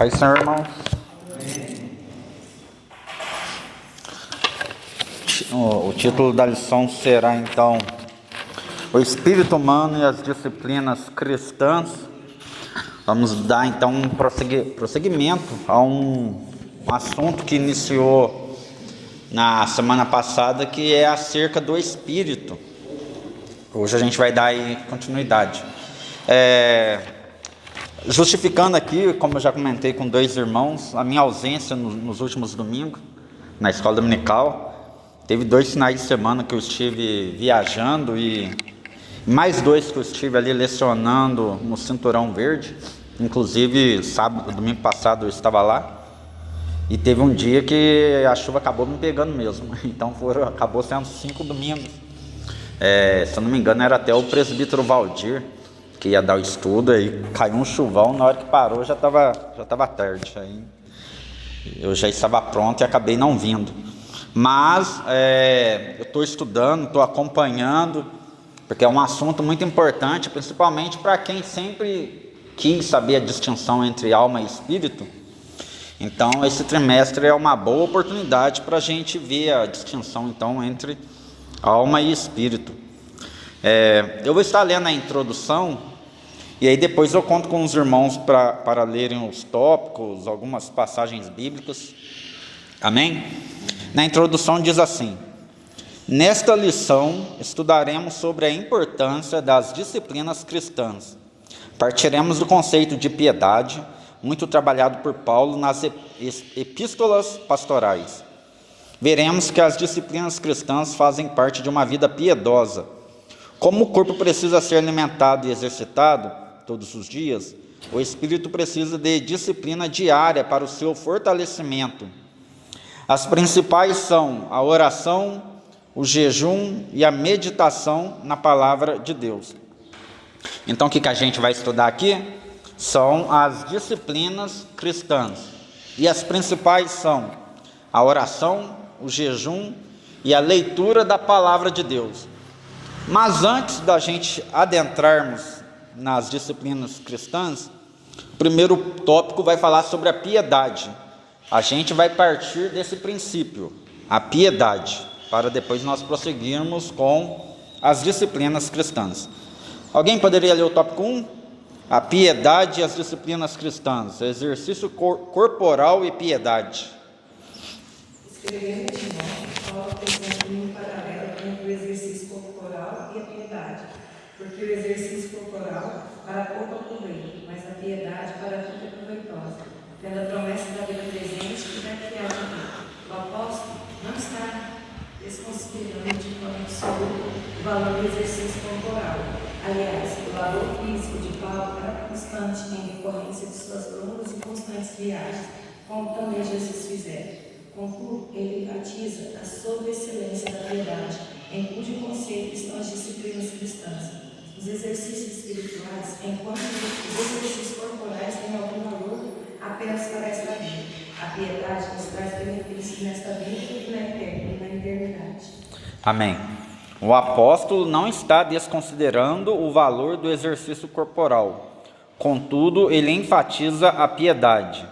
Pai, Senhor, irmão. O título da lição será, então, o espírito humano e as disciplinas cristãs. Vamos dar, então, um prosseguimento a um assunto que iniciou na semana passada, que é acerca do espírito. Hoje a gente vai dar aí continuidade. Justificando aqui, como eu já comentei com dois irmãos, a minha ausência nos últimos domingos, na escola dominical. Teve 2 finais de semana que eu estive viajando e mais 2 que eu estive ali lecionando no Cinturão Verde. Inclusive, domingo passado eu estava lá. E teve um dia que a chuva acabou me pegando mesmo. Então acabou sendo 5 domingos. Se eu não me engano, era até o presbítero Valdir que ia dar o estudo. Aí caiu um chuvão, na hora que parou já estava tarde. Aí eu já estava pronto e acabei não vindo. Mas eu estou estudando, estou acompanhando, porque é um assunto muito importante, principalmente para quem sempre quis saber a distinção entre alma e espírito. Então, esse trimestre é uma boa oportunidade para a gente ver a distinção, então, entre alma e espírito. Eu vou estar lendo a introdução, e aí depois eu conto com os irmãos para lerem os tópicos, algumas passagens bíblicas. Amém? Na introdução diz assim: nesta lição estudaremos sobre a importância das disciplinas cristãs. Partiremos do conceito de piedade, muito trabalhado por Paulo nas epístolas pastorais. Veremos que as disciplinas cristãs fazem parte de uma vida piedosa. Como o corpo precisa ser alimentado e exercitado todos os dias, o espírito precisa de disciplina diária para o seu fortalecimento. As principais são a oração, o jejum e a meditação na palavra de Deus. Então, o que a gente vai estudar aqui são as disciplinas cristãs. E as principais são a oração, o jejum e a leitura da palavra de Deus. Mas antes da gente adentrarmos nas disciplinas cristãs, o primeiro tópico vai falar sobre a piedade. A gente vai partir desse princípio, a piedade, para depois nós prosseguirmos com as disciplinas cristãs. Alguém poderia ler o tópico 1? A piedade e as disciplinas cristãs, exercício corporal e piedade. Escrevendo de novo, Paulo apresenta um paralelo entre o exercício corporal e a piedade, porque o exercício corporal para pouco aproveita, mas a piedade para tudo é proveitosa, pela promessa da vida presente e da que há de vir. O apóstolo não está desconsiderando de forma absoluta o valor do exercício corporal. Aliás, o valor físico de Paulo era constante em decorrência de suas longas e constantes viagens, como também Jesus fizera. Contudo, ele enfatiza a sobreexcelência da piedade, em cujo conceito estão as disciplinas cristãs. Os exercícios espirituais, enquanto os exercícios corporais têm algum valor apenas para esta vida. A piedade nos traz benefícios nesta vida e na eternidade. Amém. O apóstolo não está desconsiderando o valor do exercício corporal. Contudo, ele enfatiza a piedade.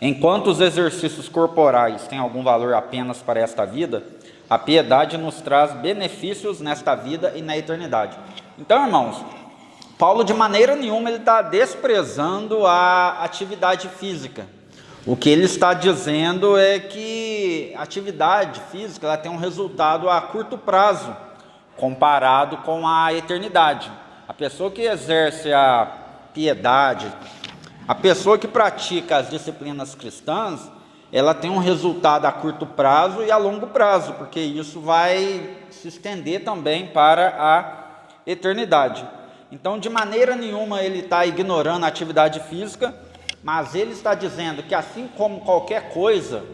Enquanto os exercícios corporais têm algum valor apenas para esta vida, a piedade nos traz benefícios nesta vida e na eternidade. Então, irmãos, Paulo de maneira nenhuma ele está desprezando a atividade física. O que ele está dizendo é que a atividade física ela tem um resultado a curto prazo, comparado com a eternidade. A pessoa que exerce a piedade, a pessoa que pratica as disciplinas cristãs, ela tem um resultado a curto prazo e a longo prazo, porque isso vai se estender também para a eternidade. Então, de maneira nenhuma ele está ignorando a atividade física, mas ele está dizendo que assim como qualquer coisa,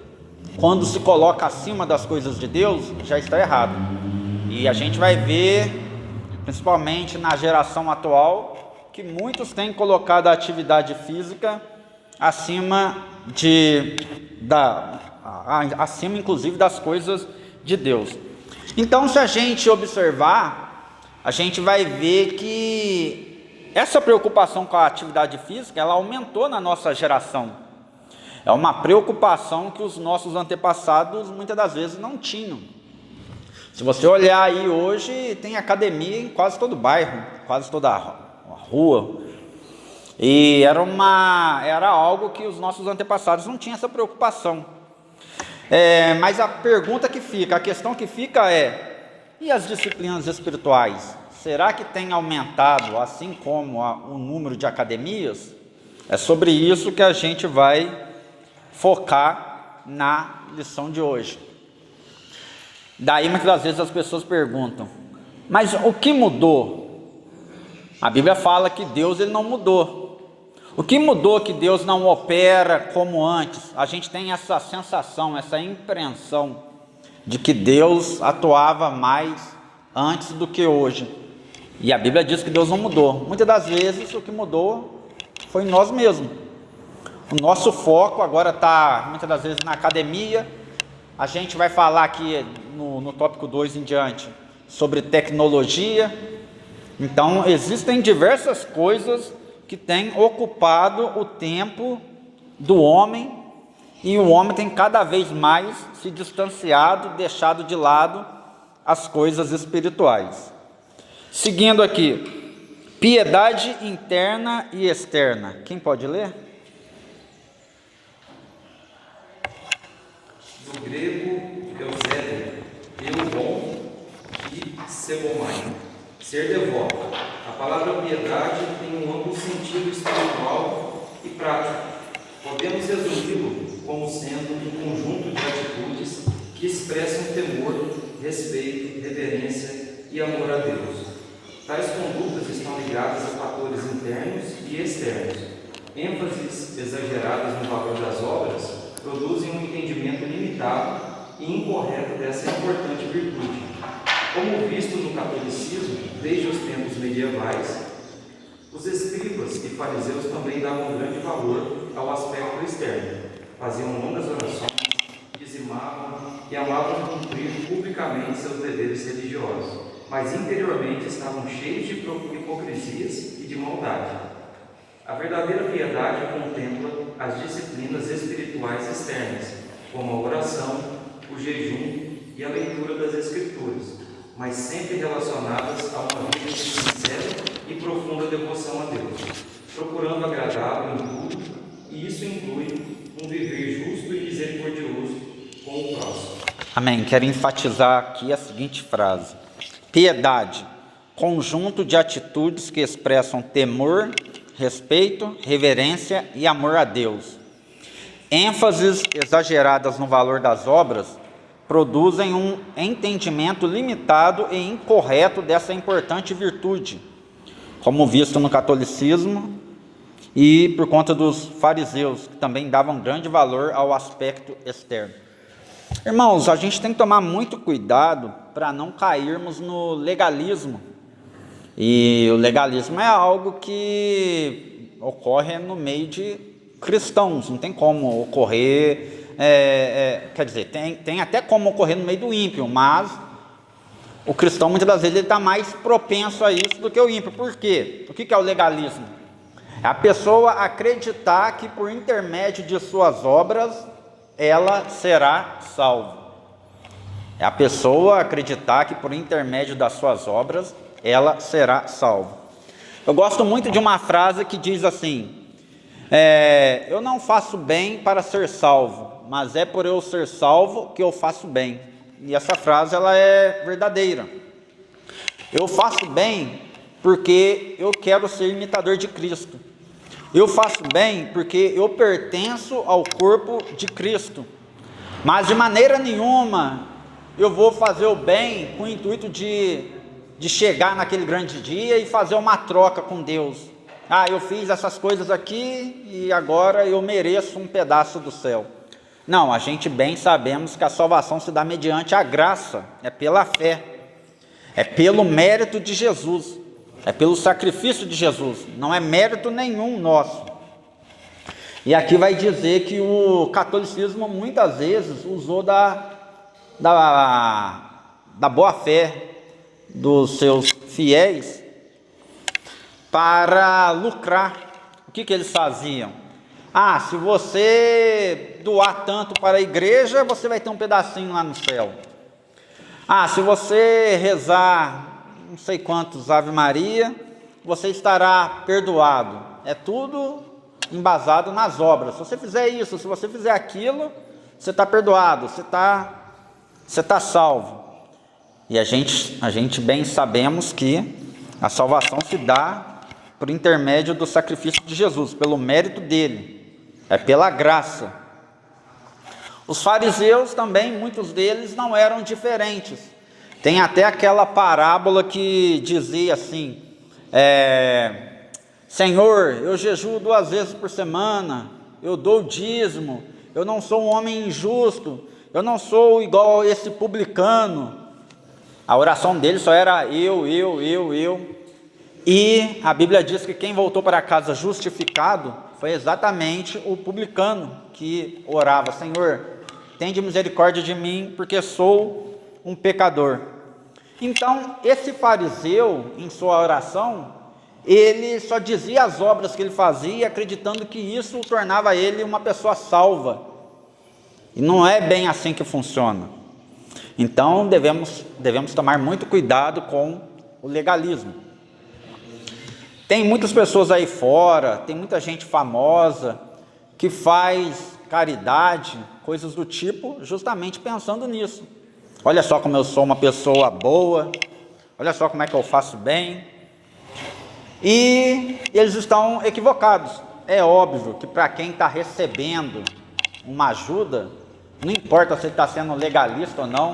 quando se coloca acima das coisas de Deus, já está errado. E a gente vai ver, principalmente na geração atual, que muitos têm colocado a atividade física acima acima inclusive das coisas de Deus. Então, se a gente observar, a gente vai ver que essa preocupação com a atividade física, ela aumentou na nossa geração. É uma preocupação que os nossos antepassados muitas das vezes não tinham. Se você olhar aí hoje, tem academia em quase todo bairro, quase toda a rua. E era algo que os nossos antepassados não tinham essa preocupação. Mas a pergunta que fica, a questão que fica é: e as disciplinas espirituais? Será que tem aumentado, assim como o número de academias? É sobre isso que a gente vai focar na lição de hoje. Daí muitas das vezes as pessoas perguntam: mas o que mudou? A Bíblia fala que Deus ele não mudou. O que mudou que Deus não opera como antes? A gente tem essa sensação, essa impressão de que Deus atuava mais antes do que hoje. E a Bíblia diz que Deus não mudou. Muitas das vezes o que mudou foi nós mesmos. O nosso foco agora está muitas das vezes na academia. A gente vai falar aqui no tópico 2 em diante sobre tecnologia. Então existem diversas coisas que têm ocupado o tempo do homem, e o homem tem cada vez mais se distanciado, deixado de lado as coisas espirituais. Seguindo aqui, piedade interna e externa. Quem pode ler? Do grego, eusébio, eubon e sebomai, ser devoto. A palavra piedade tem um amplo sentido espiritual e prático. Podemos resumi-lo como sendo um conjunto de atitudes que expressam temor, respeito, reverência e amor a Deus. Tais condutas estão ligadas a fatores internos e externos. ênfases exageradas no valor das obras produzem um entendimento limitado e incorreto dessa importante virtude. Como visto no catolicismo, desde os tempos medievais, os escribas e fariseus também davam grande valor ao aspecto externo, faziam longas orações, dizimavam e amavam cumprir publicamente seus deveres religiosos, mas interiormente estavam cheios de hipocrisias e de maldade. A verdadeira piedade contempla as disciplinas espirituais externas, como a oração, o jejum e a leitura das Escrituras, mas sempre relacionadas a uma vida de sincera e profunda devoção a Deus, procurando agradá-lo em tudo, e isso inclui um viver justo e misericordioso com o próximo. Amém. Quero enfatizar aqui a seguinte frase: piedade, conjunto de atitudes que expressam temor, respeito, reverência e amor a Deus. ênfases exageradas no valor das obras produzem um entendimento limitado e incorreto dessa importante virtude, como visto no catolicismo e por conta dos fariseus, que também davam grande valor ao aspecto externo. Irmãos, a gente tem que tomar muito cuidado para não cairmos no legalismo. E o legalismo é algo que ocorre no meio de cristãos, não tem como ocorrer, quer dizer, tem até como ocorrer no meio do ímpio, mas o cristão muitas das vezes ele está mais propenso a isso do que o ímpio. Por quê? O que é o legalismo? É a pessoa acreditar que por intermédio de suas obras ela será salva. É a pessoa acreditar que por intermédio das suas obras ela será salva. Eu gosto muito de uma frase que diz assim: eu não faço bem para ser salvo, mas é por eu ser salvo que eu faço bem. E essa frase ela é verdadeira. Eu faço bem porque eu quero ser imitador de Cristo. Eu faço bem porque eu pertenço ao corpo de Cristo. Mas de maneira nenhuma eu vou fazer o bem com o intuito de chegar naquele grande dia e fazer uma troca com Deus. Eu fiz essas coisas aqui e agora eu mereço um pedaço do céu. Não, a gente bem sabemos que a salvação se dá mediante a graça, é pela fé, é pelo mérito de Jesus, é pelo sacrifício de Jesus, não é mérito nenhum nosso. E aqui vai dizer que o catolicismo muitas vezes usou da boa fé dos seus fiéis para lucrar. O que eles faziam? Ah, se você doar tanto para a igreja, você vai ter um pedacinho lá no céu. Ah, se você rezar não sei quantos Ave Maria, você estará perdoado. É tudo embasado nas obras. Se você fizer isso, se você fizer aquilo, você está perdoado, você tá salvo. E a gente bem sabemos que a salvação se dá por intermédio do sacrifício de Jesus, pelo mérito dele, é pela graça. Os fariseus também, muitos deles não eram diferentes. Tem até aquela parábola que dizia assim, Senhor, eu jejuo 2 vezes por semana, eu dou dízimo, eu não sou um homem injusto, eu não sou igual a esse publicano. A oração dele só era eu. E a Bíblia diz que quem voltou para casa justificado foi exatamente o publicano que orava, Senhor, tende misericórdia de mim, porque sou um pecador. Então, esse fariseu, em sua oração, ele só dizia as obras que ele fazia, acreditando que isso tornava ele uma pessoa salva. E não é bem assim que funciona. Então, devemos tomar muito cuidado com o legalismo. Tem muitas pessoas aí fora, tem muita gente famosa que faz caridade, coisas do tipo, justamente pensando nisso. Olha só como eu sou uma pessoa boa, olha só como é que eu faço bem. E eles estão equivocados. É óbvio que para quem está recebendo uma ajuda, não importa se ele está sendo legalista ou não,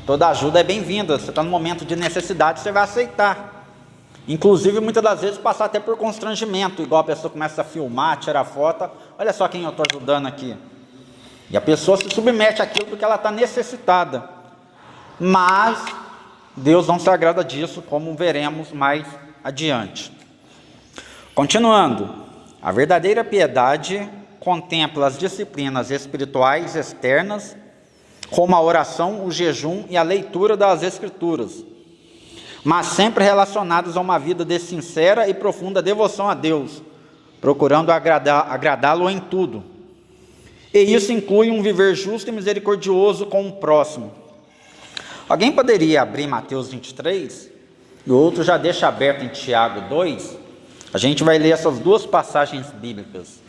toda ajuda é bem-vinda. Você está no momento de necessidade, você vai aceitar. Inclusive, muitas das vezes, passar até por constrangimento, igual a pessoa começa a filmar, tirar foto, olha só quem eu estou ajudando aqui. E a pessoa se submete àquilo porque ela está necessitada. Mas Deus não se agrada disso, como veremos mais adiante. Continuando, a verdadeira piedade contempla as disciplinas espirituais externas, como a oração, o jejum e a leitura das Escrituras, mas sempre relacionados a uma vida de sincera e profunda devoção a Deus, procurando agradá-lo em tudo. E isso inclui um viver justo e misericordioso com o próximo. Alguém poderia abrir Mateus 23? E o outro já deixa aberto em Tiago 2. A gente vai ler essas duas passagens bíblicas.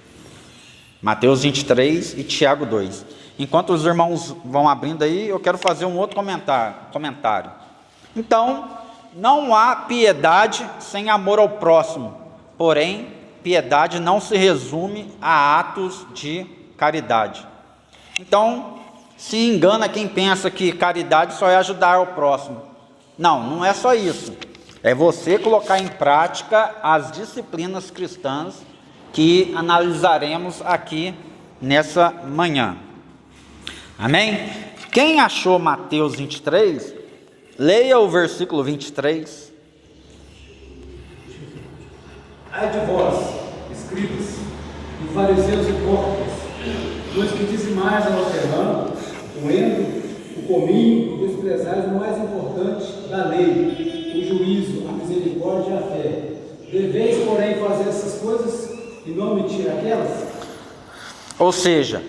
Mateus 23 e Tiago 2. Enquanto os irmãos vão abrindo aí, eu quero fazer um outro comentário. Então, não há piedade sem amor ao próximo. Porém, piedade não se resume a atos de caridade. Então, se engana quem pensa que caridade só é ajudar ao próximo. Não, não é só isso. É você colocar em prática as disciplinas cristãs que analisaremos aqui nessa manhã. Amém? Quem achou Mateus 23, leia o versículo 23. Ai de vós, escribas, e fariseus hipócritas, pois que dizimais ao hortelã, o endo, o cominho, e desprezais o mais importante da lei, o juízo, a misericórdia e a fé. Deveis, porém, fazer essas coisas e não omitir aquelas? Ou seja,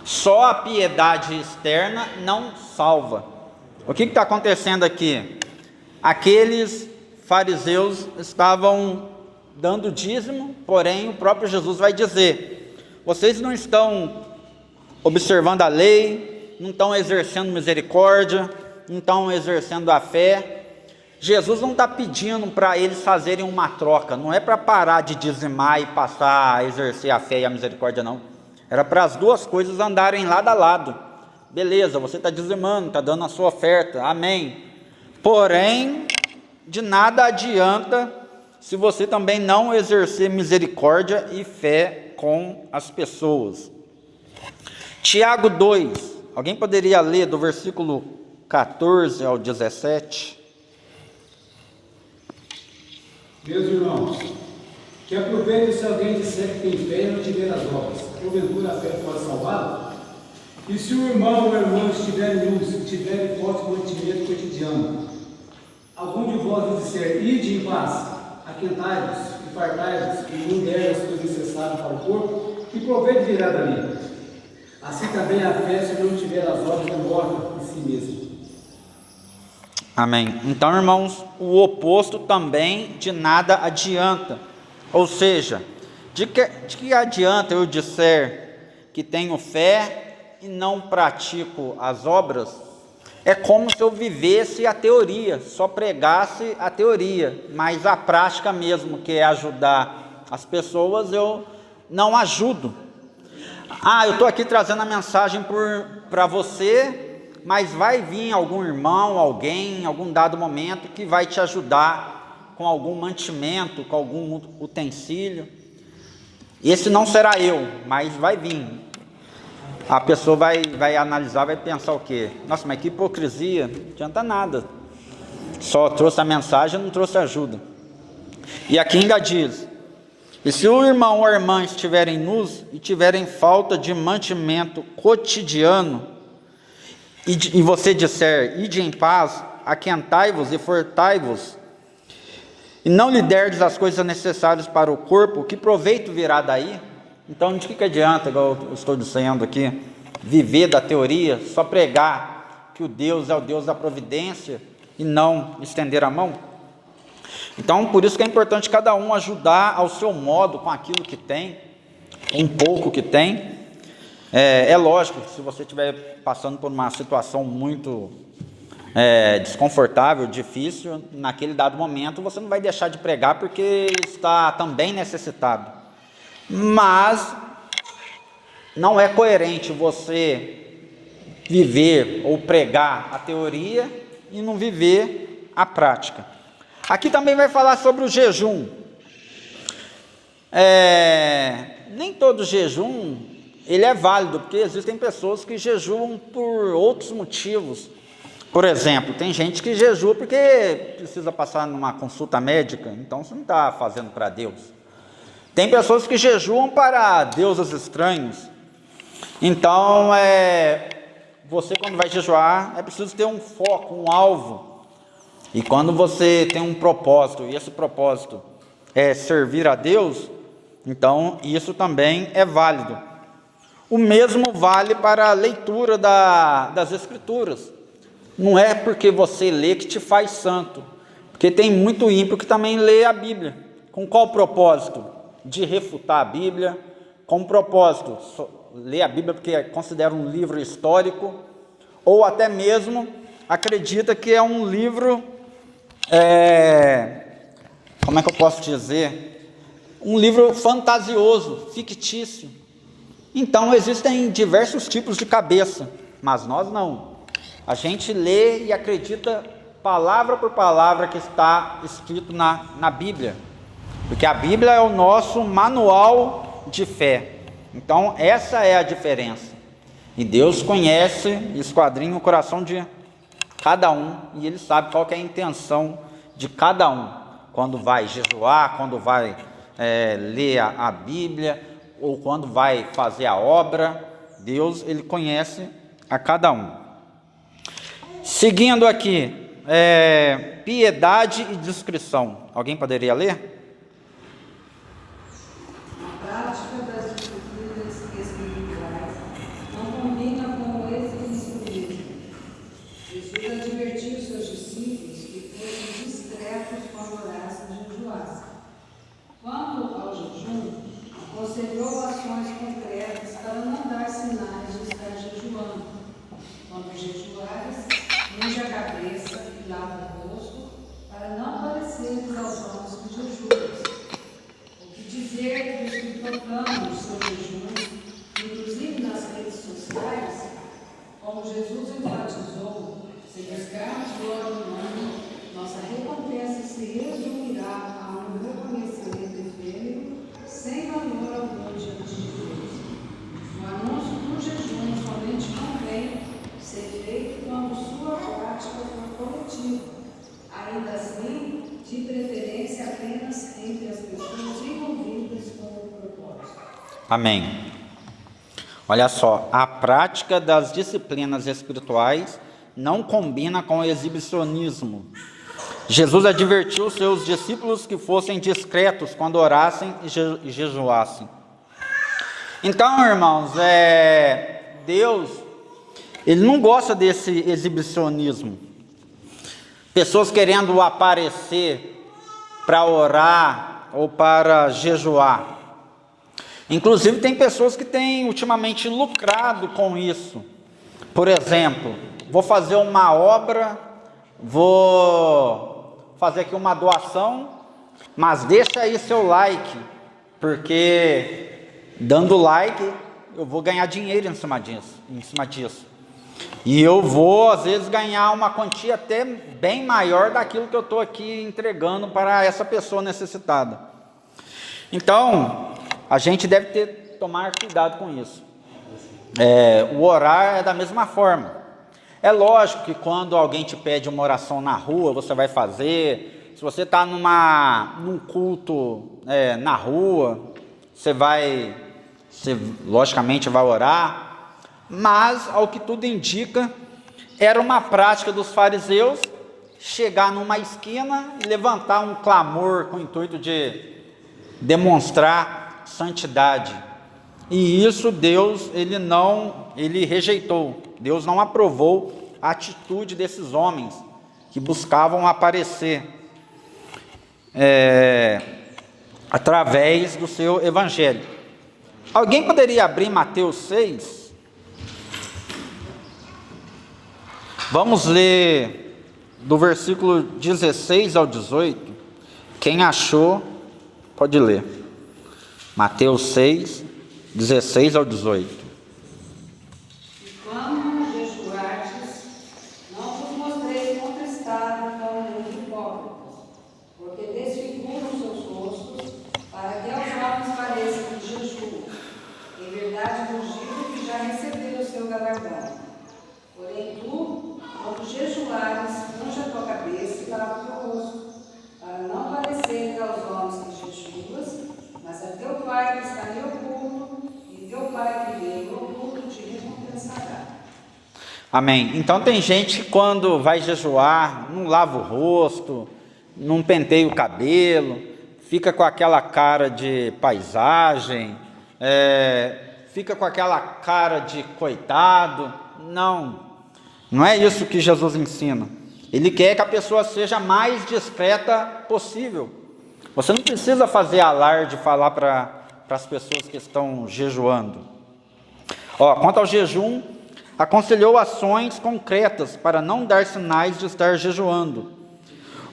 só a piedade externa não salva. O que está acontecendo aqui? Aqueles fariseus estavam dando dízimo, porém o próprio Jesus vai dizer: vocês não estão observando a lei, não estão exercendo misericórdia, não estão exercendo a fé. Jesus não está pedindo para eles fazerem uma troca, não é para parar de dizimar e passar a exercer a fé e a misericórdia, não. Era para as duas coisas andarem lado a lado. Beleza, você está dizimando, está dando a sua oferta, amém. Porém, de nada adianta se você também não exercer misericórdia e fé com as pessoas. Tiago 2, alguém poderia ler do versículo 14 ao 17? Meus irmãos, que aproveite se alguém disser que tem fé e não tiver as obras, porventura a fé pode salvá-lo? E se o irmão ou a irmã estiver nus e tiver forte mantimento cotidiano, algum de vós lhe disser, ide em paz, aquentai-vos e fartai-vos, e não der as coisas necessárias para o corpo, que proveito virá dali? Assim também a fé, se não tiver as obras, é morta em si mesma. Amém. Então, irmãos, o oposto também de nada adianta. Ou seja, de que adianta eu disser que tenho fé e não pratico as obras? É como se eu vivesse a teoria, só pregasse a teoria, mas a prática mesmo, que é ajudar as pessoas, eu não ajudo. Eu estou aqui trazendo a mensagem para você, mas vai vir algum irmão, alguém, em algum dado momento, que vai te ajudar com algum mantimento, com algum utensílio. Esse não será eu, mas vai vir. A pessoa vai analisar, vai pensar o quê? Nossa, mas que hipocrisia, não adianta nada. Só trouxe a mensagem, não trouxe ajuda. E aqui ainda diz: e se o irmão ou a irmã estiverem nus e tiverem falta de mantimento cotidiano, e você disser, ide em paz, aquentai-vos e fortai-vos, e não lhe derdes as coisas necessárias para o corpo, que proveito virá daí? Então, de que adianta, igual eu estou dizendo aqui, viver da teoria, só pregar que o Deus é o Deus da providência e não estender a mão? Então, por isso que é importante cada um ajudar ao seu modo, com aquilo que tem, um pouco que tem. É lógico que se você estiver passando por uma situação muito desconfortável, difícil, naquele dado momento você não vai deixar de pregar porque está também necessitado. Mas não é coerente você viver ou pregar a teoria e não viver a prática. Aqui também vai falar sobre o jejum. Nem todo jejum ele é válido, porque existem pessoas que jejuam por outros motivos. Por exemplo, tem gente que jejua porque precisa passar numa consulta médica, então você não está fazendo para Deus. Tem pessoas que jejuam para deuses estranhos. Então, você quando vai jejuar, é preciso ter um foco, um alvo. E quando você tem um propósito, e esse propósito é servir a Deus, então isso também é válido. O mesmo vale para a leitura das Escrituras. Não é porque você lê que te faz santo, porque tem muito ímpio que também lê a Bíblia. Com qual propósito? De refutar a Bíblia. Com propósito, ler a Bíblia porque considera um livro histórico, ou até mesmo acredita que é um livro, como é que eu posso dizer? Um livro fantasioso, fictício. Então existem diversos tipos de cabeça, mas nós não. A gente lê e acredita palavra por palavra que está escrito na Bíblia, porque a Bíblia é o nosso manual de fé. Então essa é a diferença. E Deus conhece e esquadrinha o coração de cada um, e Ele sabe qual que é a intenção de cada um, quando vai jejuar, quando vai ler a Bíblia, ou quando vai fazer a obra. Deus, Ele conhece a cada um. Seguindo aqui, piedade e discrição. Alguém poderia ler? A prática das disciplinas espirituais não combina com o exibicionismo. Jesus advertiu os seus discípulos que fossem discretos quando orassem e jejuassem. Quanto ao jejum, aconselhou ações concretas para não dar sinais de estar jejuando. Quando jejuares, unge a cabeça e lava o rosto, para não pareceres aos homens que jejuas. O que dizer dos que proclamam os seus jejuns, inclusive nas redes sociais, como Jesus enfatizou, se buscarmos glória humana, nossa recompensa se resumirá a um reconhecimento efêmero, sem valor algum diante de Deus. O anúncio do jejum somente convém ser feito quando sua prática for coletiva, ainda assim, de preferência apenas entre as pessoas envolvidas com o propósito. Amém. Olha só, a prática das disciplinas espirituais não combina com o exibicionismo. Jesus advertiu seus discípulos que fossem discretos quando orassem e jejuassem. Então, irmãos, Deus, Ele não gosta desse exibicionismo. Pessoas querendo aparecer para orar ou para jejuar. Inclusive, tem pessoas que têm ultimamente lucrado com isso. Por exemplo, vou fazer uma obra, vou fazer aqui uma doação, mas deixa aí seu like, porque dando like eu vou ganhar dinheiro em cima disso. E eu vou, às vezes, ganhar uma quantia até bem maior daquilo que eu estou aqui entregando para essa pessoa necessitada. Então, a gente deve tomar cuidado com isso. O orar é da mesma forma. É lógico que quando alguém te pede uma oração na rua, você vai fazer. Se você está num culto na rua, você logicamente vai orar. Mas, ao que tudo indica, era uma prática dos fariseus chegar numa esquina e levantar um clamor com o intuito de demonstrar santidade. E isso Deus, ele rejeitou. Deus não aprovou a atitude desses homens que buscavam aparecer através do seu evangelho. Alguém poderia abrir Mateus 6? Vamos ler do versículo 16 ao 18. Quem achou, pode ler. Mateus 6, 16 ao 18. E quando jejuardes, não vos mostreis contristados como os hipócritas, porque desfiguram seus rostos, para que aos homens pareça que jejuam. Em verdade vos digo que já receberam o seu galardão. Porém tu, quando jejuares, unge a tua cabeça e lava o teu rosto, para não parecer aos homens que jejuas, mas a teu Pai que está em oculto, e teu Pai que vê em oculto te recompensará. Amém. Então tem gente que quando vai jejuar, não lava o rosto, não penteia o cabelo, fica com aquela cara de paisagem, fica com aquela cara de coitado. Não é isso que Jesus ensina. Ele quer que a pessoa seja mais discreta possível. Você não precisa fazer alarde, falar para as pessoas que estão jejuando. Quanto ao jejum, aconselhou ações concretas para não dar sinais de estar jejuando.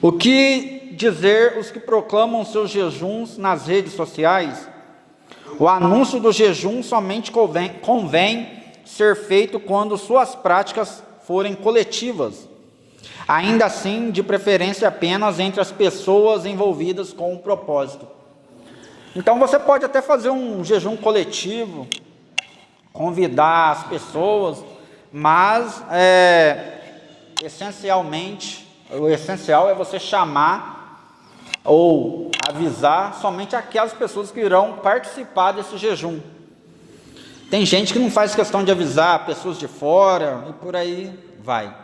O que dizer os que proclamam seus jejuns nas redes sociais? O anúncio do jejum somente convém ser feito quando suas práticas forem coletivas, ainda assim, de preferência apenas entre as pessoas envolvidas com o propósito. Então você pode até fazer um jejum coletivo, convidar as pessoas, mas essencialmente, o essencial é você chamar ou avisar somente aquelas pessoas que irão participar desse jejum. Tem gente que não faz questão de avisar pessoas de fora e por aí vai.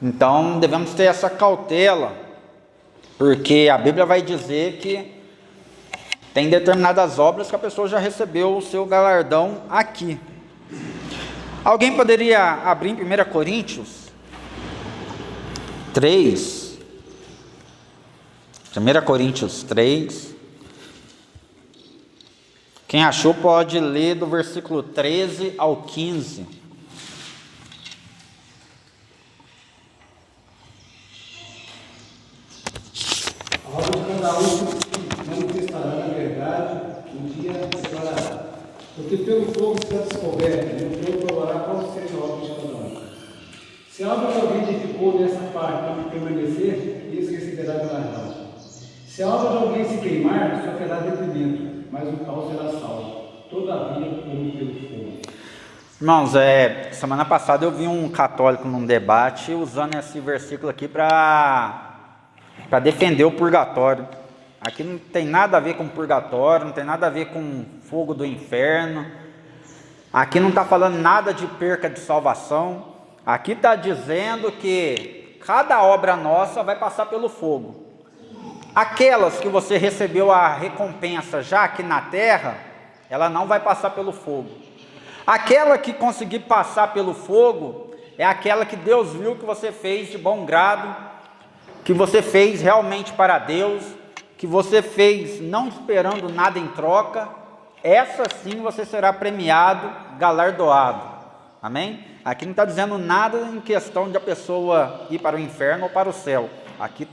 Então devemos ter essa cautela, porque a Bíblia vai dizer que tem determinadas obras que a pessoa já recebeu o seu galardão aqui. Alguém poderia abrir em 1 Coríntios 3? 1 Coríntios 3. Quem achou pode ler do versículo 13 ao 15. A obra de cada um manifestará na verdade um dia separará. Porque pelo fogo será descoberto, e o fogo provará qual seja a obra de cada um. Se a obra que alguém edificou nessa parte permanecer, isso receberá galardão. Se a obra de alguém se queimar, sofrerá detrimento, mas o tal será salvo, todavia como pelo fogo. Irmãos, semana passada eu vi um católico num debate usando esse versículo aqui para defender o purgatório. Aqui não tem nada a ver com purgatório, não tem nada a ver com fogo do inferno. Aqui não está falando nada de perca de salvação. Aqui está dizendo que cada obra nossa vai passar pelo fogo. Aquelas que você recebeu a recompensa já aqui na terra, ela não vai passar pelo fogo. Aquela que conseguir passar pelo fogo é aquela que Deus viu que você fez de bom grado, que você fez realmente para Deus, que você fez não esperando nada em troca. Essa sim você será premiado, galardoado. Amém? Aqui não está dizendo nada em questão de a pessoa ir para o inferno ou para o céu. Aqui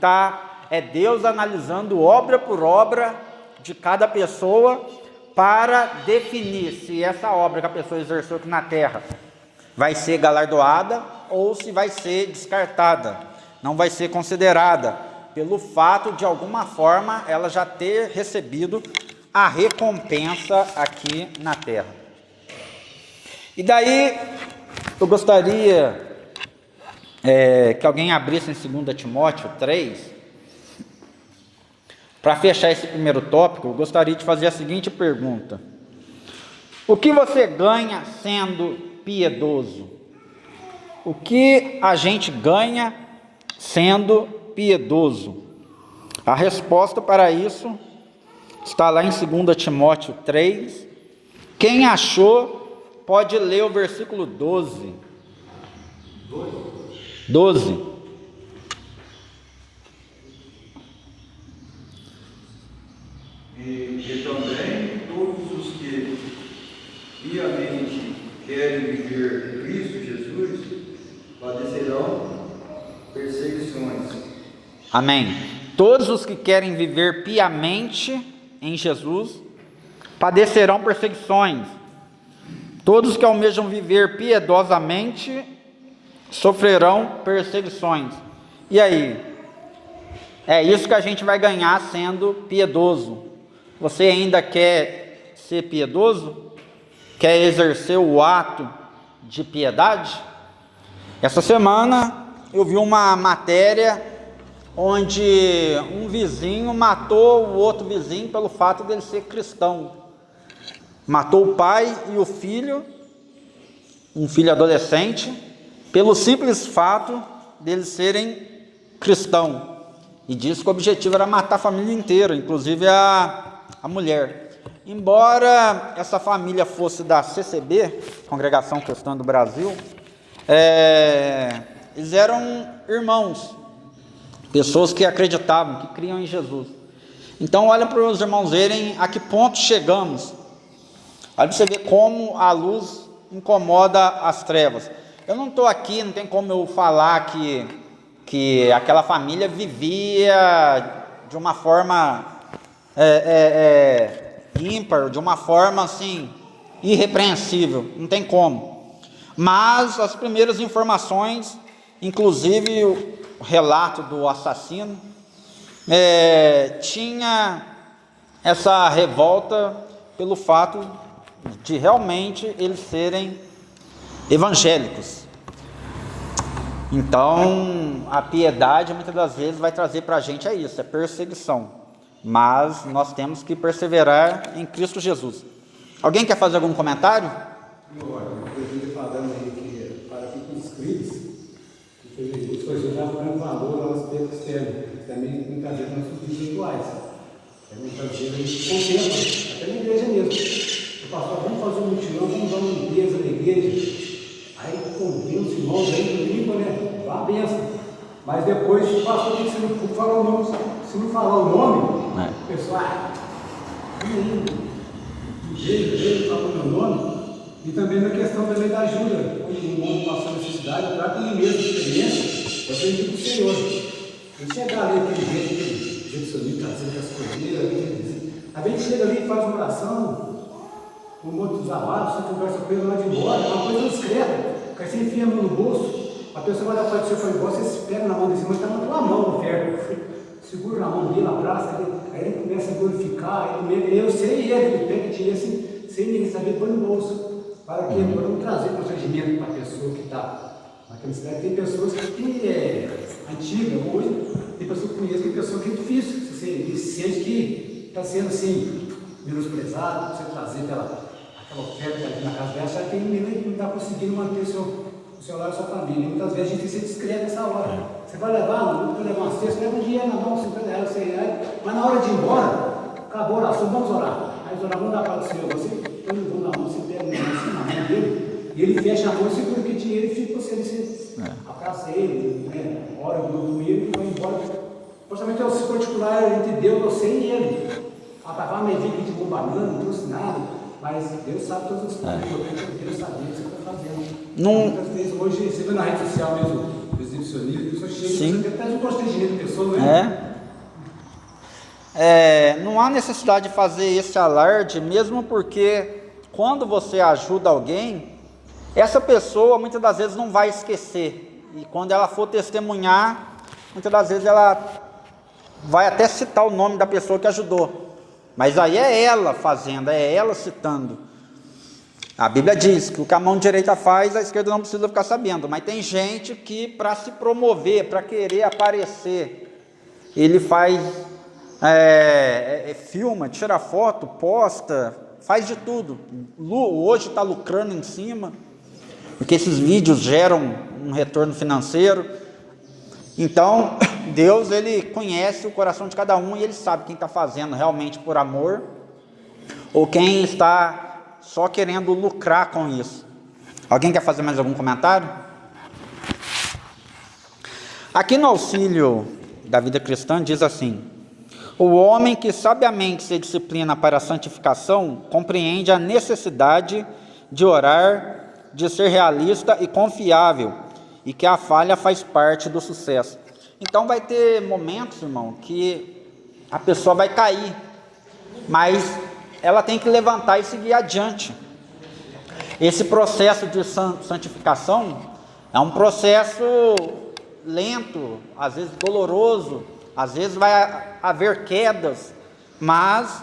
é Deus analisando obra por obra de cada pessoa para definir se essa obra que a pessoa exerceu aqui na terra vai ser galardoada ou se vai ser descartada, não vai ser considerada, pelo fato de alguma forma ela já ter recebido a recompensa aqui na terra. E daí eu gostaria que alguém abrisse em 2 Timóteo 3. Para fechar esse primeiro tópico, eu gostaria de fazer a seguinte pergunta: o que você ganha sendo piedoso? O que a gente ganha sendo piedoso? A resposta para isso está lá em 2 Timóteo 3. Quem achou, pode ler o versículo 12. 12. E também todos os que piamente querem viver em Cristo Jesus padecerão perseguições. Amém. Todos os que querem viver piamente em Jesus padecerão perseguições. Todos que almejam viver piedosamente sofrerão perseguições. E aí? É isso que a gente vai ganhar sendo piedoso. Você ainda quer ser piedoso? Quer exercer o ato de piedade? Essa semana eu vi uma matéria onde um vizinho matou o outro vizinho pelo fato dele ser cristão. Matou o pai e o filho, um filho adolescente, pelo simples fato deles serem cristãos. E disse que o objetivo era matar a família inteira, inclusive a mulher. Embora essa família fosse da CCB, Congregação Cristã do Brasil, eles eram irmãos, pessoas que acreditavam, que criam em Jesus. Então olha para os irmãos verem a que ponto chegamos. Olha para você ver como a luz incomoda as trevas. Eu não estou aqui, não tem como eu falar que aquela família vivia de uma forma ímpar, de uma forma assim, irrepreensível, não tem como. Mas as primeiras informações, inclusive o relato do assassino, tinha essa revolta pelo fato de realmente eles serem evangélicos. Então, a piedade muitas das vezes vai trazer para a gente isso, é perseguição. Mas nós temos que perseverar em Cristo Jesus. Alguém quer fazer algum comentário? Eu falando aí que para que os escritos, que foi já dando valor ao aspecto externo, também muitas vezes não são espirituais. Muitas vezes a gente contempla, até na igreja mesmo. O pastor, vamos fazer um mutirão, vamos dar uma limpeza na igreja. Aí convida os irmãos aí, limpa, né? Dá a benção. Mas depois o pastor tem que não falar o nome. Se não falar o nome, o pessoal, do jeito, fala o meu nome. E também na questão também da ajuda. Quando o mundo passou necessidade, eu trago ele mesmo experiência, eu aprendi com o Senhor. E chegar ali aquele jeito sonista, trazendo as coisas, a gente chega ali e faz uma oração, um monte de desabados, você conversa com ele lá de embora, é uma coisa discreta. Aí você enfia a mão no bolso, a pessoa vai dar para você foi embora, você pega na mão desse mas está na tua mão no ferro. Segura na mão dele, abraça, aí ele começa a glorificar, eu sei ele pega dinheiro assim, sem ninguém saber, põe no bolso. Para que para não trazer constrangimento para a pessoa que está naquela cidade. Tem pessoas que é antiga, hoje, tem pessoas que conhecem, tem pessoas que é difícil, você sente que está sendo assim, menosprezado, você trazer aquela oferta ali na casa dela, já que ele não está conseguindo manter o seu lar e a sua família. Muitas vezes a gente tem que ser discreto nessa hora. Você vai levar, não vai levar uma cesta, leva um dinheiro na mão, 50 reais, 100 reais, mas na hora de ir embora, acabou a oração, vamos orar. Aí nós vamos dar para o Senhor, você eu não vou na mão, você pega na mão dele, e ele fecha a mão, segura o que dinheiro e fica você abraça ele, né? Ora com ele e vai embora. Justamente é o particular entre Deus, você e ele. Vai medir que a gente banana, não trouxe nada, mas Deus sabe todas as coisas, Deus sabe o que você está fazendo. Muitas vezes, hoje, você vê na rede social mesmo, os exibicionistas, a pessoa chega, você até não constrangimento da pessoa, não é? Não há necessidade de fazer esse alarde, mesmo porque quando você ajuda alguém, essa pessoa muitas das vezes não vai esquecer. E quando ela for testemunhar, muitas das vezes ela vai até citar o nome da pessoa que ajudou. Mas aí é ela fazendo, é ela citando. A Bíblia diz que o que a mão direita faz, a esquerda não precisa ficar sabendo. Mas tem gente que, para se promover, para querer aparecer, ele faz, filma, tira foto, posta, faz de tudo. Hoje está lucrando em cima, porque esses vídeos geram um retorno financeiro. Então, Deus, ele conhece o coração de cada um e ele sabe quem está fazendo realmente por amor ou quem está só querendo lucrar com isso. Alguém quer fazer mais algum comentário? Aqui no Auxílio da Vida Cristã diz assim: o homem que sabiamente se disciplina para a santificação compreende a necessidade de orar, de ser realista e confiável, e que a falha faz parte do sucesso. Então vai ter momentos, irmão, que a pessoa vai cair, mas ela tem que levantar e seguir adiante. Esse processo de santificação é um processo lento, às vezes doloroso, às vezes vai haver quedas, mas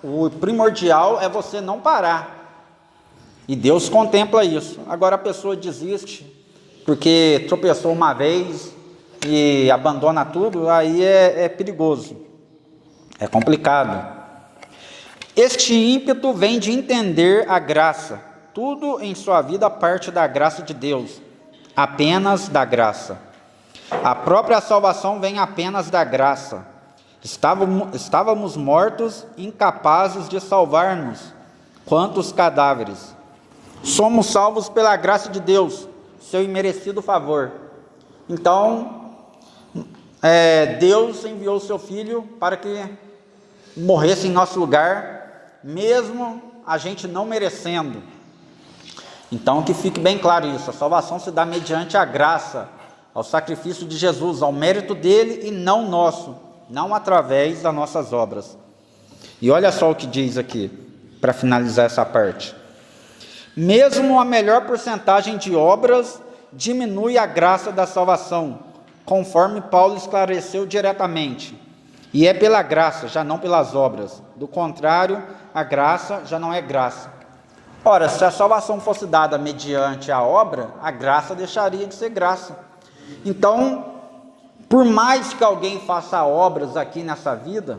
o primordial é você não parar. E Deus contempla isso. Agora a pessoa desiste porque tropeçou uma vez e abandona tudo, aí é perigoso, é complicado. Este ímpeto vem de entender a graça. Tudo em sua vida parte da graça de Deus, apenas da graça. A própria salvação vem apenas da graça. Estávamos mortos, incapazes de salvar-nos, quantos cadáveres. Somos salvos pela graça de Deus, seu imerecido favor. Então, Deus enviou o seu Filho para que morresse em nosso lugar, mesmo a gente não merecendo. Então, que fique bem claro isso: a salvação se dá mediante a graça, ao sacrifício de Jesus, ao mérito dele e não nosso, não através das nossas obras. E olha só o que diz aqui, para finalizar essa parte: mesmo a melhor porcentagem de obras diminui a graça da salvação, conforme Paulo esclareceu diretamente. E é pela graça, já não pelas obras. Do contrário, a graça já não é graça. Ora, se a salvação fosse dada mediante a obra, a graça deixaria de ser graça. Então, por mais que alguém faça obras aqui nessa vida,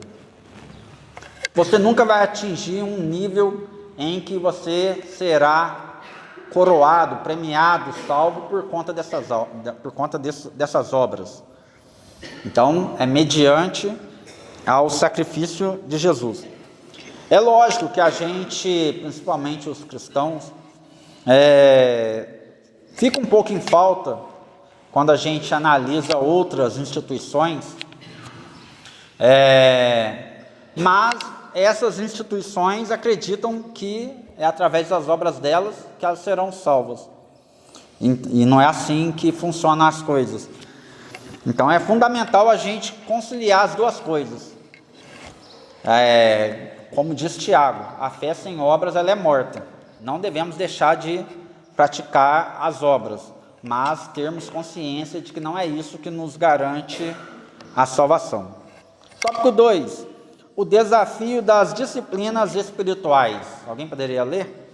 você nunca vai atingir um nível em que você será coroado, premiado, salvo por conta dessas obras. Então, é mediante ao sacrifício de Jesus. É lógico que a gente, principalmente os cristãos, fica um pouco em falta quando a gente analisa outras instituições, mas essas instituições acreditam que é através das obras delas que elas serão salvas. E não é assim que funcionam as coisas. Então é fundamental a gente conciliar as duas coisas. Como diz Tiago, a fé sem obras ela é morta. Não devemos deixar de praticar as obras, mas termos consciência de que não é isso que nos garante a salvação. Tópico 2. O desafio das disciplinas espirituais. Alguém poderia ler?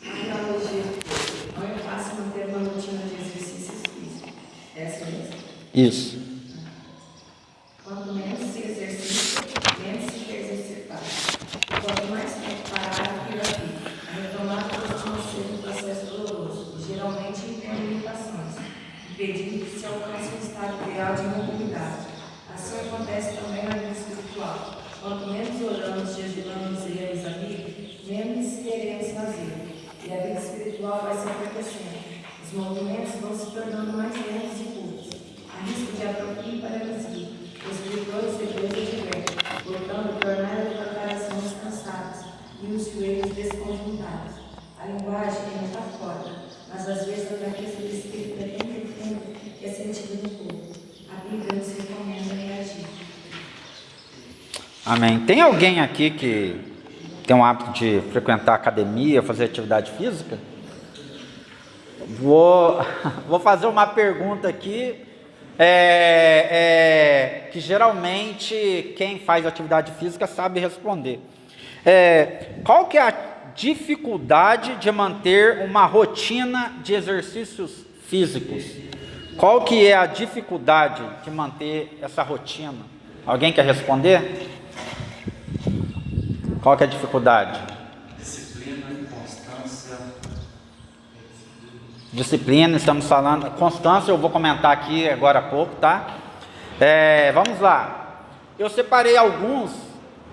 Analogia. Não é fácil manter uma rotina de exercícios físicos. Essa mesmo? Isso. Quanto menos se exercita, menos se quer exercitar. Quanto mais tempo parado, pior fica. A retomada costuma ser um processo doloroso, geralmente com limitações, impedindo que se alcance um estado ideal de mobilidade. Assim acontece também na vida espiritual. Quanto menos oramos Os movimentos vão se tornando mais lentos e curtos. Há risco de atrofia e paralisia. Os gritores de Deus advertem, portanto, tornar a preparação descansadas e os joelhos desconjuntados. A linguagem é metafórica, mas às vezes a fraqueza do espírito é tão profunda que é sentido no corpo. A Bíblia nos recomenda reagir. Amém. Tem alguém aqui que tem o hábito de frequentar academia, fazer atividade física? Vou fazer uma pergunta aqui, que geralmente quem faz atividade física sabe responder. Qual que é a dificuldade de manter uma rotina de exercícios físicos? Qual que é a dificuldade de manter essa rotina? Alguém quer responder? Qual que é a dificuldade? Disciplina e constância. Disciplina, estamos falando. Constância, eu vou comentar aqui agora há pouco, tá? Vamos lá. Eu separei alguns,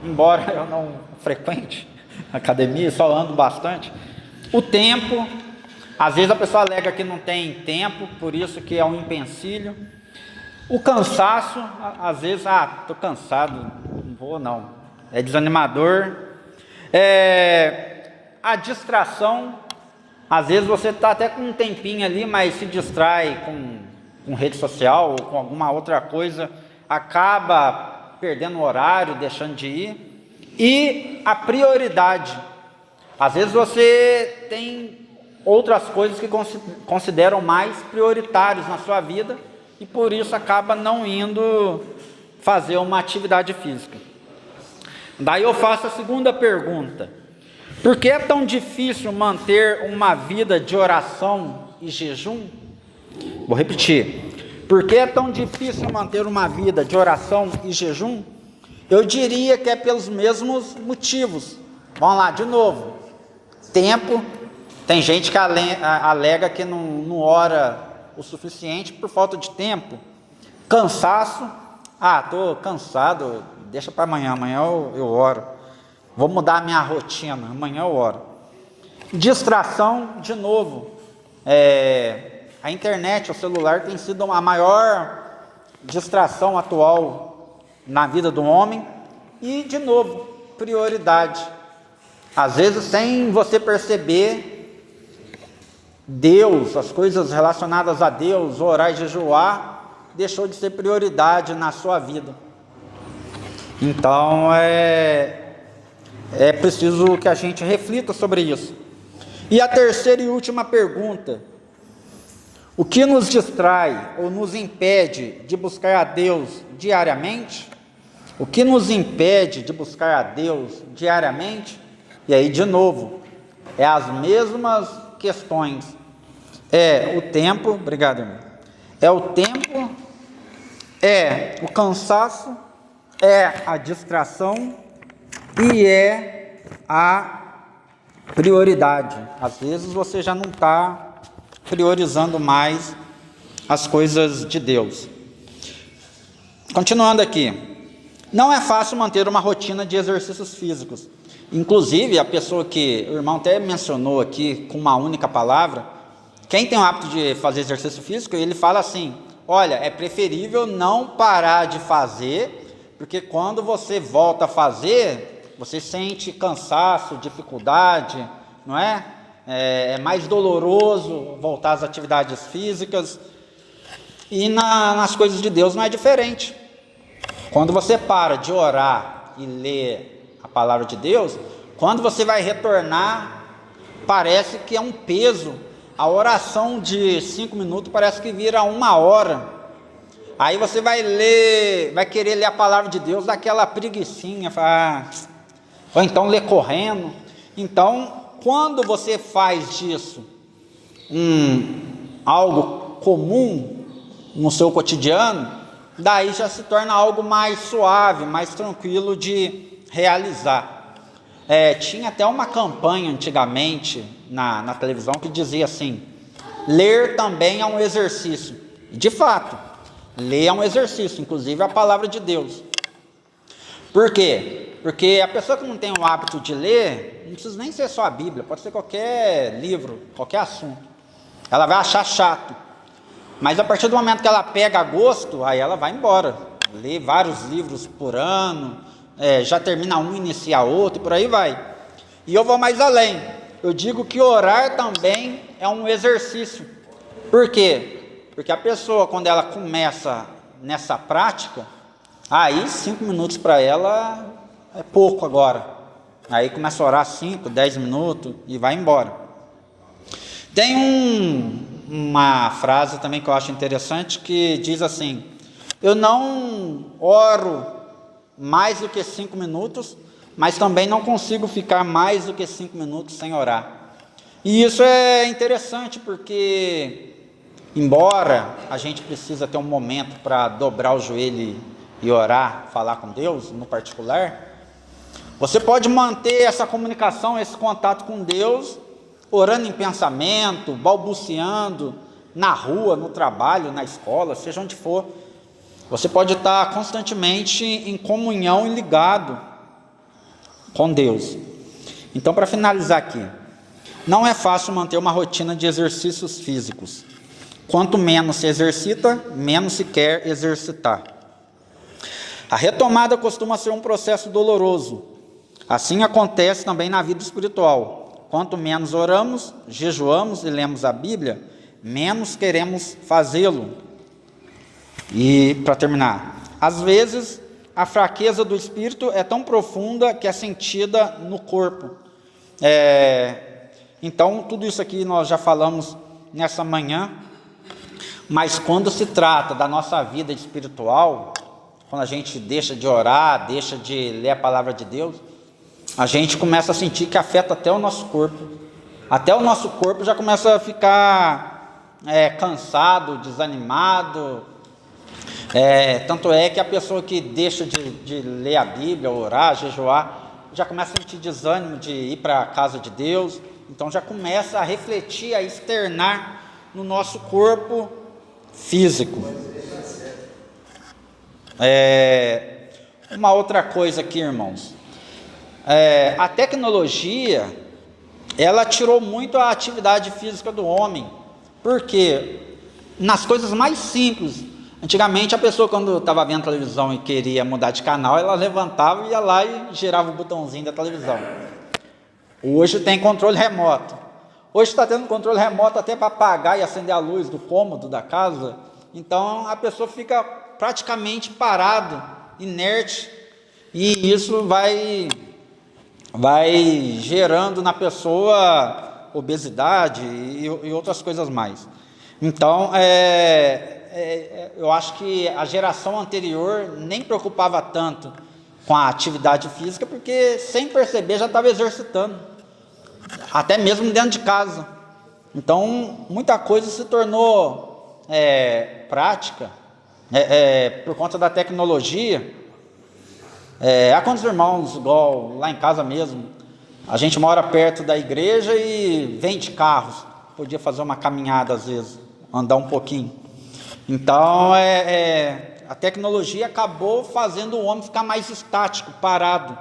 embora eu não frequente academia, só ando bastante. O tempo, às vezes a pessoa alega que não tem tempo, por isso que é um empecilho. O cansaço, às vezes, tô cansado, não vou não. É desanimador. A distração, às vezes você está até com um tempinho ali, mas se distrai com rede social ou com alguma outra coisa, acaba perdendo o horário, deixando de ir. E a prioridade, às vezes você tem outras coisas que consideram mais prioritárias na sua vida e por isso acaba não indo fazer uma atividade física. Daí eu faço a segunda pergunta: por que é tão difícil manter uma vida de oração e jejum? Vou repetir. Por que é tão difícil manter uma vida de oração e jejum? Eu diria que é pelos mesmos motivos. Vamos lá, de novo. Tempo. Tem gente que alega que não ora o suficiente por falta de tempo. Cansaço. Estou cansado, deixa para amanhã eu oro. Vou mudar a minha rotina, amanhã eu oro. Distração, de novo. A internet, o celular tem sido a maior distração atual na vida do homem. E, de novo, prioridade. Às vezes, sem você perceber, Deus, as coisas relacionadas a Deus, orar e jejuar, deixou de ser prioridade na sua vida. Então, é preciso que a gente reflita sobre isso. E a terceira e última pergunta: o que nos distrai ou nos impede de buscar a Deus diariamente? O que nos impede de buscar a Deus diariamente? E aí, de novo, as mesmas questões. O tempo, obrigado, irmão. O tempo, o cansaço, a distração e a prioridade. Às vezes você já não está priorizando mais as coisas de Deus. Continuando aqui. Não é fácil manter uma rotina de exercícios físicos. Inclusive, a pessoa que o irmão até mencionou aqui com uma única palavra, quem tem o hábito de fazer exercício físico, ele fala assim: olha, é preferível não parar de fazer, porque quando você volta a fazer, você sente cansaço, dificuldade, não é? É mais doloroso voltar às atividades físicas. E nas coisas de Deus não é diferente. Quando você para de orar e ler a palavra de Deus, quando você vai retornar, parece que é um peso. A oração de 5 minutos parece que vira 1 hora. Aí você vai querer ler a palavra de Deus, daquela preguicinha, ou então ler correndo. Então, quando você faz disso algo comum no seu cotidiano, daí já se torna algo mais suave, mais tranquilo de realizar. Tinha até uma campanha antigamente na televisão que dizia assim: ler também é um exercício. E de fato, ler é um exercício, inclusive a palavra de Deus. Por quê? Porque a pessoa que não tem o hábito de ler, não precisa nem ser só a Bíblia, pode ser qualquer livro, qualquer assunto. ela vai achar chato. Mas a partir do momento que ela pega gosto, aí ela vai embora. Lê vários livros por ano, já termina um, inicia outro, e por aí vai. E eu vou mais além. Eu digo que orar também é um exercício. Por quê? Porque a pessoa, quando ela começa nessa prática, aí 5 minutos para ela é pouco agora. Aí começa a orar 5, 10 minutos e vai embora. Tem uma frase também que eu acho interessante que diz assim: eu não oro mais do que 5 minutos, mas também não consigo ficar mais do que 5 minutos sem orar. E isso é interessante porque, embora a gente precisa ter um momento para dobrar o joelho e orar, falar com Deus no particular, você pode manter essa comunicação, esse contato com Deus, orando em pensamento, balbuciando, na rua, no trabalho, na escola, seja onde for. Você pode estar constantemente em comunhão e ligado com Deus. Então, para finalizar aqui, não é fácil manter uma rotina de exercícios físicos. Quanto menos se exercita, menos se quer exercitar. A retomada costuma ser um processo doloroso. Assim acontece também na vida espiritual. Quanto menos oramos, jejuamos e lemos a Bíblia, menos queremos fazê-lo. E, para terminar, às vezes a fraqueza do espírito é tão profunda que é sentida no corpo. Então, tudo isso aqui nós já falamos nessa manhã, mas quando se trata da nossa vida espiritual, quando a gente deixa de orar, deixa de ler a palavra de Deus, a gente começa a sentir que afeta até o nosso corpo. Até o nosso corpo já começa a ficar cansado, desanimado. Tanto é que a pessoa que deixa de ler a Bíblia, orar, jejuar, já começa a sentir desânimo de ir para a casa de Deus. Então já começa a refletir, a externar no nosso corpo físico. Uma outra coisa aqui, irmãos, a tecnologia, ela tirou muito a atividade física do homem, porque nas coisas mais simples, antigamente a pessoa quando estava vendo televisão e queria mudar de canal, ela levantava e ia lá e girava o botãozinho da televisão. Hoje tem controle remoto. Hoje está tendo controle remoto até para apagar e acender a luz do cômodo da casa. Então a pessoa fica praticamente parado, inerte, e isso vai gerando na pessoa obesidade e outras coisas mais. Então eu acho que a geração anterior nem preocupava tanto com a atividade física, porque sem perceber já estava exercitando, até mesmo dentro de casa. Então muita coisa se tornou prática por conta da tecnologia. Há quantos irmãos, igual lá em casa mesmo, a gente mora perto da igreja e vende carros, podia fazer uma caminhada às vezes, andar um pouquinho. Então a tecnologia acabou fazendo o homem ficar mais estático, parado,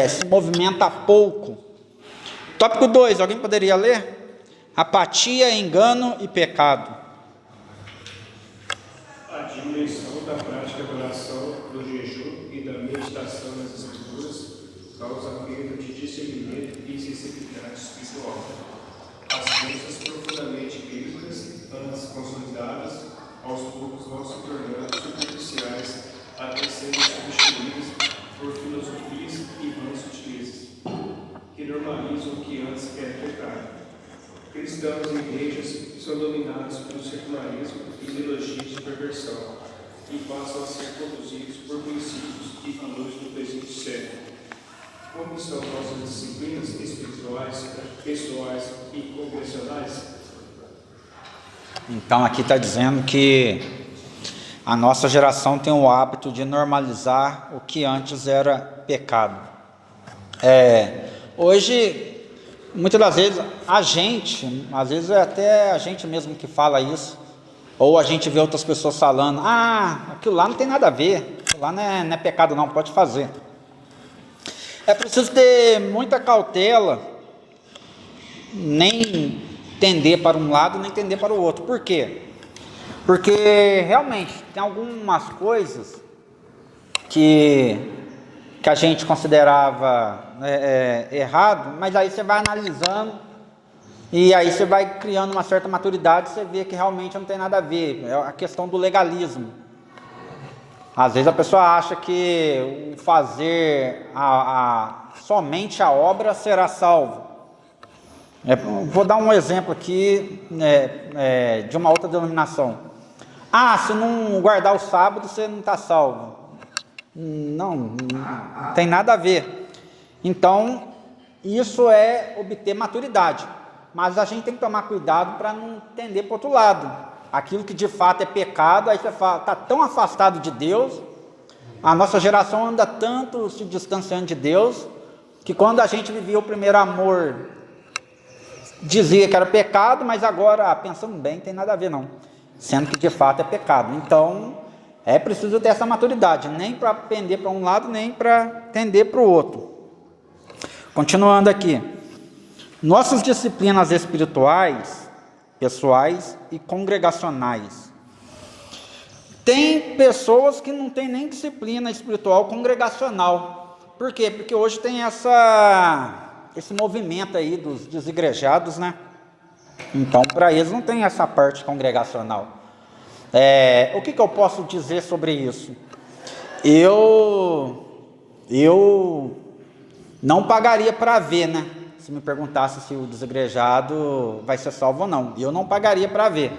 se movimenta pouco. Tópico 2, alguém poderia ler? Apatia, engano e pecado. A diminuição da prática da oração, do jejum e da meditação nas Escrituras causa perda de discernimento e sensibilidade espiritual. As crenças profundamente bíblicas, antes consolidadas, aos poucos vão se tornando superficiais, até sendo substituídas por filosofias e vãs sutilezas, que normalizam o que antes era pecado. Cristãos e igrejas são dominados pelo secularismo e ideologias de perversão, e passam a ser conduzidos por princípios e valores do presente século. Como estão nossas disciplinas espirituais, pessoais e congregacionais? Então aqui está dizendo que a nossa geração tem o hábito de normalizar o que antes era pecado. Hoje, muitas das vezes, às vezes é até a gente mesmo que fala isso, ou a gente vê outras pessoas falando, aquilo lá não tem nada a ver, aquilo lá não é pecado não, pode fazer. É preciso ter muita cautela, nem tender para um lado nem tender para o outro. Por quê? Porque realmente tem algumas coisas que a gente considerava errado, mas aí você vai analisando e aí você vai criando uma certa maturidade, você vê que realmente não tem nada a ver. É a questão do legalismo. Às vezes a pessoa acha que o fazer somente a obra será salvo. Vou dar um exemplo aqui de uma outra denominação. Se não guardar o sábado, você não está salvo. Não tem nada a ver. Então, isso é obter maturidade. Mas a gente tem que tomar cuidado para não tender para o outro lado. Aquilo que de fato é pecado, aí você fala, está tão afastado de Deus, a nossa geração anda tanto se distanciando de Deus, que quando a gente vivia o primeiro amor, dizia que era pecado, mas agora, pensando bem, não tem nada a ver não, sendo que de fato é pecado. Então, é preciso ter essa maturidade, nem para pender para um lado, nem para tender para o outro. Continuando aqui. Nossas disciplinas espirituais, pessoais e congregacionais. Tem pessoas que não têm nem disciplina espiritual congregacional. Por quê? Porque hoje tem esse movimento aí dos desigrejados, né? Então, para eles não tem essa parte congregacional. O que eu posso dizer sobre isso? Eu não pagaria para ver, né? Se me perguntasse se o desigrejado vai ser salvo ou não, eu não pagaria para ver.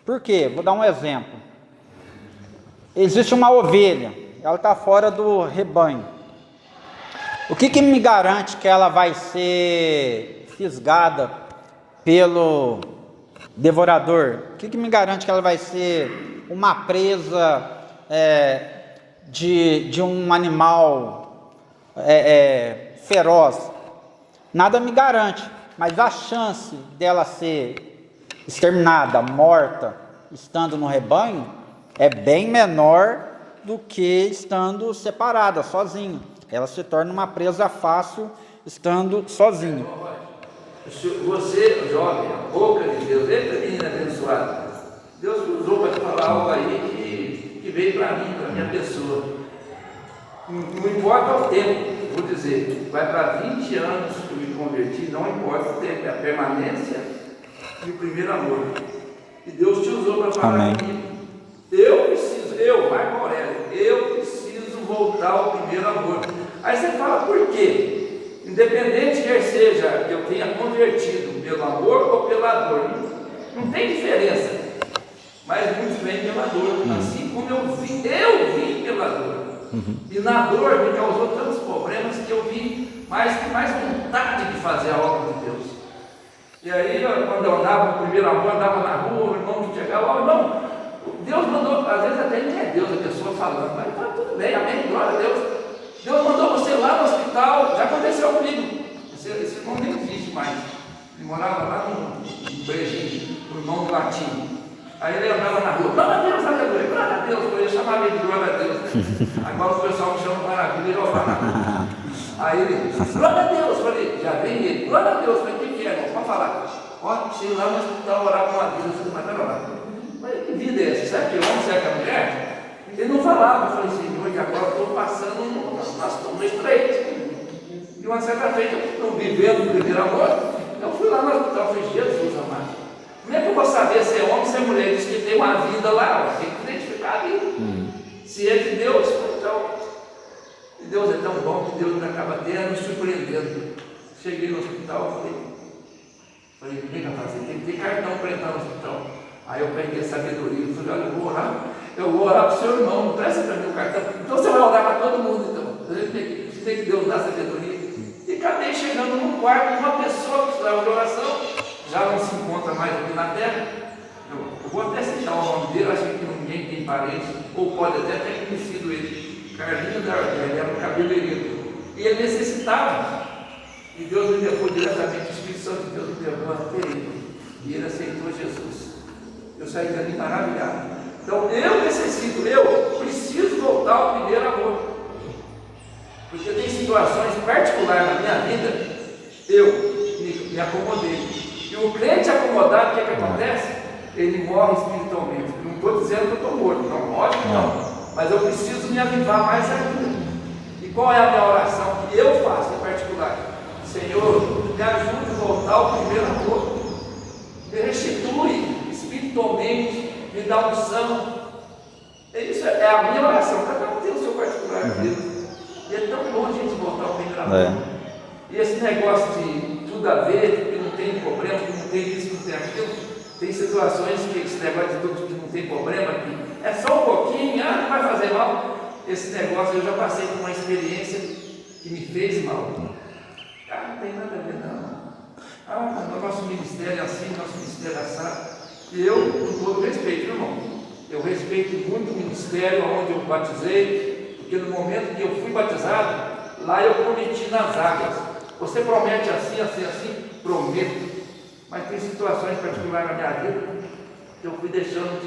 Por quê? Vou dar um exemplo. Existe uma ovelha, ela está fora do rebanho. O que me garante que ela vai ser fisgada pelo devorador? O que me garante que ela vai ser uma presa de um animal feroz? Nada me garante, mas a chance dela ser exterminada, morta, estando no rebanho, é bem menor do que estando separada, sozinha. Ela se torna uma presa fácil estando sozinho. Você, jovem, a boca de Deus, eita menina abençoada, Deus me usou para te falar algo aí que veio para mim, para a minha pessoa. Não importa o tempo, vou dizer, vai para 20 anos que eu me converti, não importa o tempo, é a permanência e o primeiro amor. E Deus te usou para falar comigo. Marco Aurélio, eu preciso voltar ao primeiro amor. Aí você fala, por quê? Independente quer seja que eu tenha convertido pelo amor ou pela dor, não tem diferença. Mas muitos vêm pela dor, assim como eu vim pela dor. E na dor me causou tantos problemas que eu vi mais vontade de fazer a obra de Deus. E aí, quando eu andava no primeiro amor, andava na rua, o irmão chegava, irmão, Deus mandou, às vezes até nem é Deus a pessoa falando, mas tá tudo bem, amém, glória a Deus. Deus mandou você lá no hospital, já aconteceu comigo. Esse irmão nem existe mais. Ele morava lá no Brejinho, o irmão do Latim. Aí ele andava na rua, glória a Deus, aleluia, glória a Deus. Eu chamava ele de glória a Deus, né? Agora o pessoal me chama maravilha, ele olhava. Aí ele, glória a Deus, falei, já vem ele, glória a Deus, falei, o que é, irmão? Pode falar. Ó, cheguei lá no hospital, orar com uma vida, eu falei, mas pera lá. Mas que vida é essa? Será que é homem, será que é mulher? Ele não falava, eu falei, Senhor, que agora eu estou passando, nós estamos estreitos. E uma certa feita, eu vivendo o primeiro amor, eu fui lá no hospital, falei, Jesus amado, como é que eu vou saber se é homem ou se é mulher? Ele disse que tem uma vida lá, tem que identificar a vida. Se é de Deus, então, e Deus é tão bom que Deus acaba até nos surpreendendo. Cheguei no hospital, falei, o que é que vai fazer? Tem que ter cartão para entrar no hospital. Aí eu peguei a sabedoria, falei, olha, eu vou orar para o seu irmão, não presta para mim o cartão. Então você vai orar para todo mundo, então. Tem que Deus dar sabedoria. E acabei chegando num quarto, uma pessoa que precisava de oração, já não se encontra mais aqui na terra. Eu vou até citar o nome dele, acho que ninguém tem parente, ou pode até ter conhecido ele. Carlinhos da Ardela, ele era um cabeleireiro. E ele necessitava. E Deus me levou diretamente, o Espírito Santo de Deus me levou até ele. E ele aceitou Jesus. Eu saí dali maravilhado. Então eu preciso voltar ao primeiro amor. Porque tem situações particulares na minha vida, eu me acomodei. E o crente acomodado, o que acontece? Ele morre espiritualmente. Não estou dizendo que eu estou morto, não, lógico que não. Mas eu preciso me avivar mais ainda. E qual é a minha oração que eu faço em particular? Senhor, me ajude a voltar ao primeiro amor. Me restitui espiritualmente, me dá unção. Isso é a minha oração. Cada um tem o seu particular com Deus. E é tão bom a gente voltar ao primeiro amor. E esse negócio de tudo a ver, que não tem problema, que não tem isso, que não tem aquilo. Tem situações que esse negócio de tudo que não tem problema, que é só um pouquinho, não vai fazer mal. Esse negócio eu já passei por uma experiência que me fez mal. Não tem nada a ver não. Nosso ministério é assim, nosso ministério é assado. E eu, com todo respeito, irmão, eu respeito muito o ministério onde eu batizei, porque no momento que eu fui batizado, lá eu prometi nas águas. Você promete assim, assim, assim? Prometo. Mas tem situações particulares na minha vida que eu fui deixando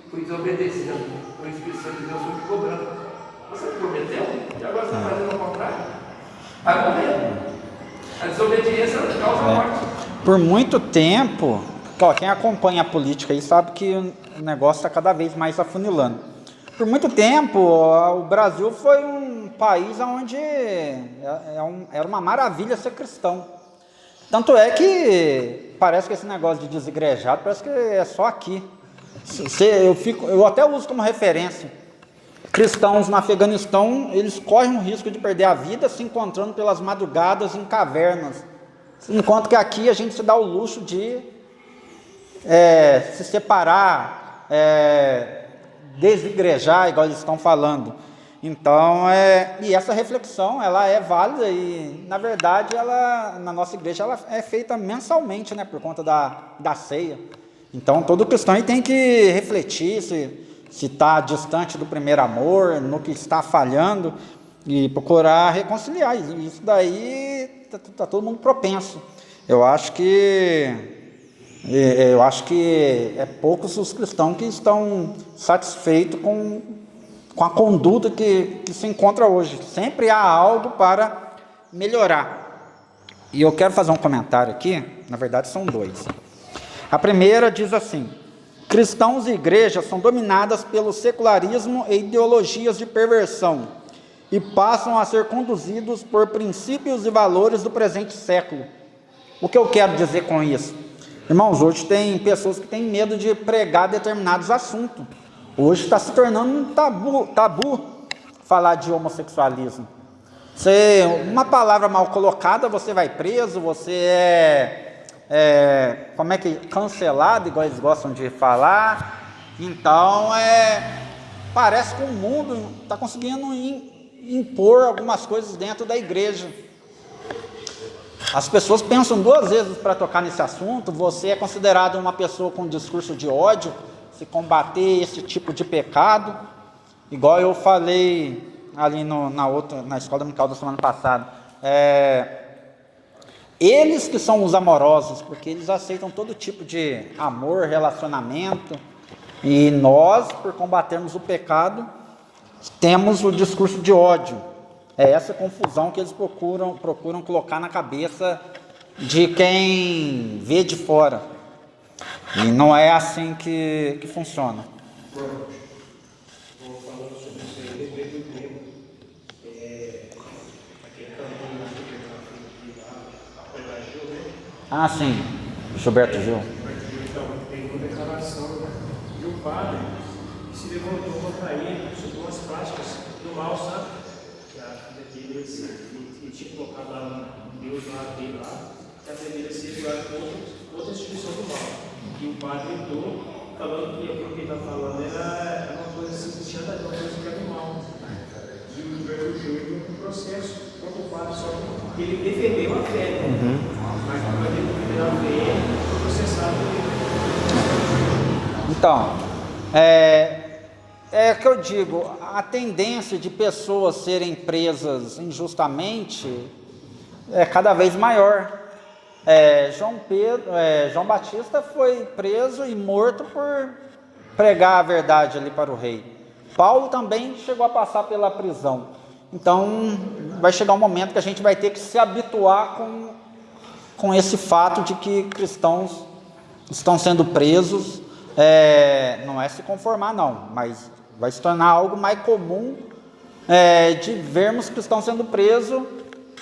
fui desobedecendo. O Espírito Santo de Deus foi me cobrando. Você me prometeu? E agora você está fazendo o contrário? Vai morrer. A desobediência causa morte. Por muito tempo, quem acompanha a política aí sabe que o negócio está cada vez mais afunilando. Por muito tempo, o Brasil foi um país onde era uma maravilha ser cristão. Tanto é que parece que esse negócio de desigrejado parece que é só aqui. Eu até uso como referência. Cristãos no Afeganistão, eles correm o risco de perder a vida se encontrando pelas madrugadas em cavernas. Enquanto que aqui a gente se dá o luxo de se separar, desigrejar, igual eles estão falando. Então, e essa reflexão, ela é válida e, na verdade, na nossa igreja, ela é feita mensalmente, né, por conta da ceia. Então, todo cristão tem que refletir se está distante do primeiro amor, no que está falhando e procurar reconciliar. Isso daí está todo mundo propenso. Eu acho que é poucos os cristãos que estão satisfeitos com a conduta que se encontra hoje. Sempre há algo para melhorar. E eu quero fazer um comentário aqui, na verdade são dois. A primeira diz assim: cristãos e igrejas são dominadas pelo secularismo e ideologias de perversão e passam a ser conduzidos por princípios e valores do presente século. O que eu quero dizer com isso? Irmãos, hoje tem pessoas que têm medo de pregar determinados assuntos. Hoje está se tornando um tabu falar de homossexualismo. Uma palavra mal colocada, você vai preso, você cancelado, igual eles gostam de falar. Então, parece que o mundo está conseguindo impor algumas coisas dentro da igreja. As pessoas pensam duas vezes para tocar nesse assunto. Você é considerado uma pessoa com discurso de ódio, se combater esse tipo de pecado, igual eu falei ali na escola dominical da semana passada. Eles que são os amorosos, porque eles aceitam todo tipo de amor, relacionamento, e nós, por combatermos o pecado, temos o discurso de ódio. É essa confusão que eles procuram colocar na cabeça de quem vê de fora. E não é assim que funciona. Vou falando sobre isso aí, respeito do tempo. Aquele cantor da Gil, né? Ah, sim, Gilberto Gil. Então, tem uma declaração, né? E o padre se levantou contra ele sobre umas práticas do mal, sabe? Que a filha dele tinha colocado lá um Deus lá dele lá, que a filha dele se virar com outra instituição do mal. E o padre entrou falando que aquilo que ele está falando era uma coisa assim, que tinha uma coisa que era mal. E o Gilberto Gil entrou no processo contra o padre, só que ele defendeu a fé, né? Mas quando ele defendeu a fé, foi processado. Então, é que eu digo, a tendência de pessoas serem presas injustamente é cada vez maior. João Batista foi preso e morto por pregar a verdade ali para o rei. Paulo também chegou a passar pela prisão. Então, vai chegar um momento que a gente vai ter que se habituar com esse fato de que cristãos estão sendo presos, não é se conformar não, mas vai se tornar algo mais comum de vermos cristãos sendo presos,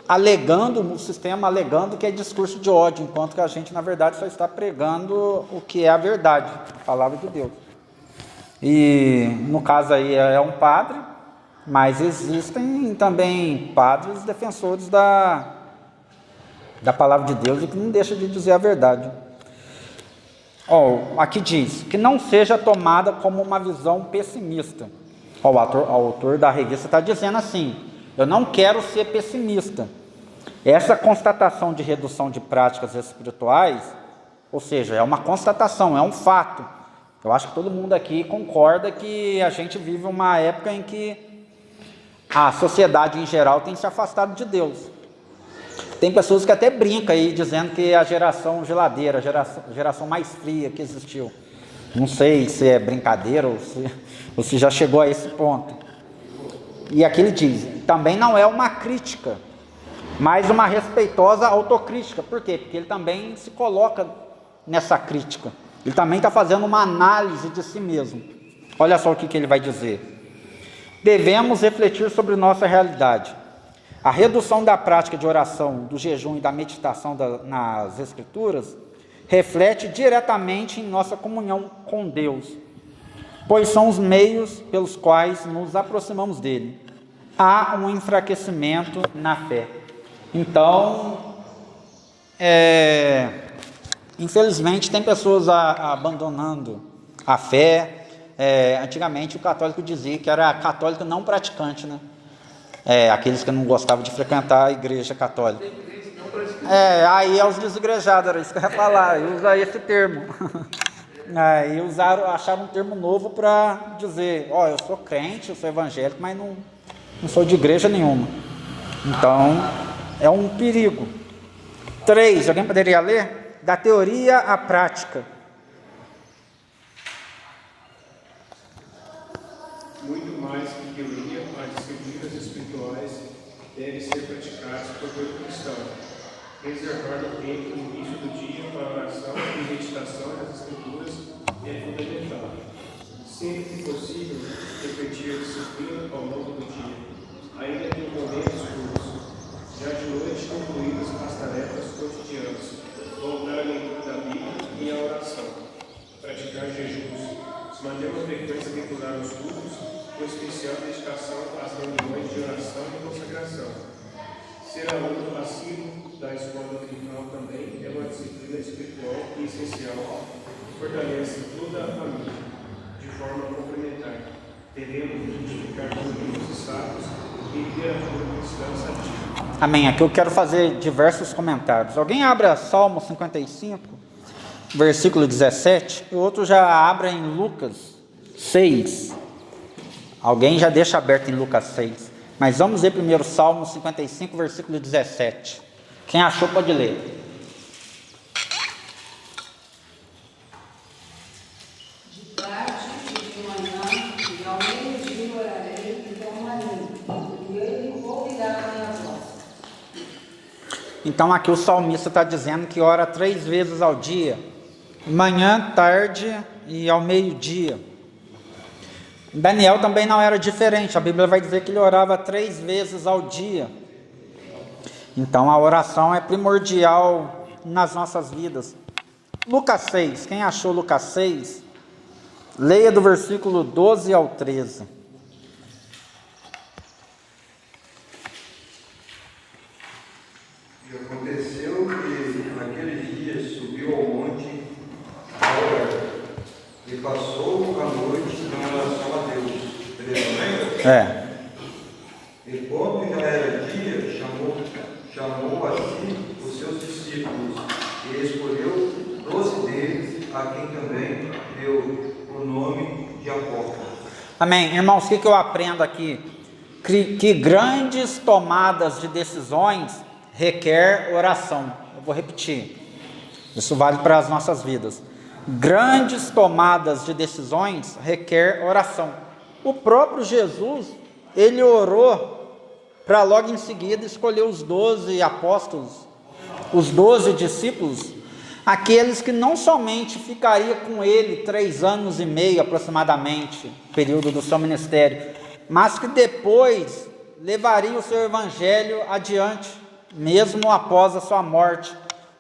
alegando, o sistema alegando que é discurso de ódio, enquanto que a gente na verdade só está pregando o que é a verdade, a palavra de Deus. E no caso aí é um padre, mas existem também padres defensores da palavra de Deus e que não deixa de dizer a verdade. Aqui diz que não seja tomada como uma visão pessimista. O autor da revista está dizendo assim: eu não quero ser pessimista. Essa constatação de redução de práticas espirituais, ou seja, é uma constatação, é um fato. Eu acho que todo mundo aqui concorda que a gente vive uma época em que a sociedade em geral tem se afastado de Deus. Tem pessoas que até brincam aí, dizendo que é a geração geladeira, a geração mais fria que existiu. Não sei se é brincadeira ou se já chegou a esse ponto. E aqui ele diz, também não é uma crítica, mas uma respeitosa autocrítica. Por quê? Porque ele também se coloca nessa crítica. Ele também está fazendo uma análise de si mesmo. Olha só o que ele vai dizer. Devemos refletir sobre nossa realidade. A redução da prática de oração, do jejum e da meditação nas Escrituras reflete diretamente em nossa comunhão com Deus, pois são os meios pelos quais nos aproximamos dele. Há um enfraquecimento na fé. Então, infelizmente, tem pessoas abandonando a fé. Antigamente, o católico dizia que era católico não praticante, né? Aqueles que não gostavam de frequentar a igreja católica. Aí é os desigrejados, era isso que eu ia falar, eu uso esse termo. Aí acharam um termo novo para dizer, eu sou crente, eu sou evangélico, mas não sou de igreja nenhuma. Então, é um perigo. 3, alguém poderia ler? Da teoria à prática. Muito mais que teoria, as disciplinas espirituais devem ser praticadas por todo cristão. Reservar o tempo no início do dia para oração e meditação nas Escrituras é fundamental. Sempre que possível, repetir a disciplina ao longo do dia, ainda que em momentos curtos. Já de noite, concluídas as tarefas cotidianas, voltar à leitura da Bíblia e à oração. Praticar jejuns. Manter uma frequência regular nos cultos, com especial dedicação às reuniões de oração e consagração. Ser aluno assíduo da escola dominical também é uma disciplina espiritual e essencial que fortalece toda a família, de forma complementar. Devemos identificar com livros e sábios e literatura cristã sadia. Amém. Aqui eu quero fazer diversos comentários. Alguém abra Salmo 55, versículo 17, e o outro já abre em Lucas 6. Alguém já deixa aberto em Lucas 6. Mas vamos ler primeiro Salmo 55, versículo 17. Quem achou pode ler. De tarde e de manhã, e ao meio-dia orarei e clamarei, e ele ouvirá a minha voz. Então aqui o salmista está dizendo que ora 3 vezes ao dia. Manhã, tarde e ao meio-dia. Daniel também não era diferente. A Bíblia vai dizer que ele orava 3 vezes ao dia. Então a oração é primordial nas nossas vidas. Lucas 6, quem achou Lucas 6? Leia do versículo 12 ao 13. E aconteceu que naqueles dias subiu ao monte a orar, e passou a noite na oração a Deus. E quando já era dia, chamou a si os seus discípulos e escolheu 12 deles, a quem também deu o nome de apóstolos. Amém. Irmãos, o que eu aprendo aqui? Que grandes tomadas de decisões requer oração. Eu vou repetir. Isso vale para as nossas vidas. Grandes tomadas de decisões requer oração. O próprio Jesus, ele orou para logo em seguida escolher os 12 apóstolos os 12 discípulos, aqueles que não somente ficariam com ele 3 anos e meio aproximadamente, período do seu ministério, mas que depois levariam o seu evangelho adiante, mesmo após a sua morte.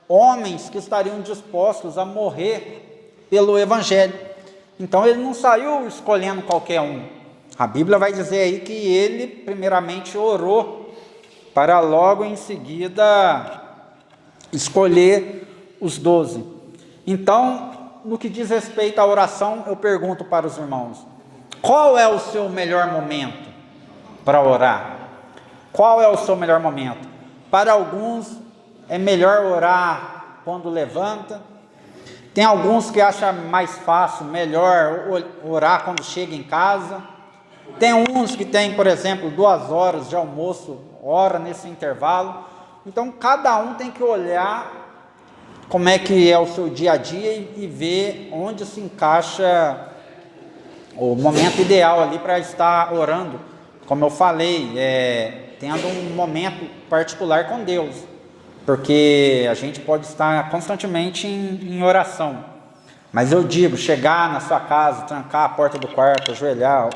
Homens que estariam dispostos a morrer pelo evangelho. Então ele não saiu escolhendo qualquer um. A Bíblia vai dizer aí que ele primeiramente orou para logo em seguida escolher os 12. Então, no que diz respeito à oração, eu pergunto para os irmãos: qual é o seu melhor momento para orar? Qual é o seu melhor momento? Para alguns é melhor orar quando levanta. Tem alguns que acham mais fácil, melhor orar quando chega em casa. Tem uns que tem, por exemplo, 2 horas de almoço, ora nesse intervalo. Então cada um tem que olhar como é que é o seu dia a dia e ver onde se encaixa o momento ideal ali para estar orando. Como eu falei, tendo um momento particular com Deus, porque a gente pode estar constantemente em oração. Mas eu digo, chegar na sua casa, trancar a porta do quarto, ajoelhar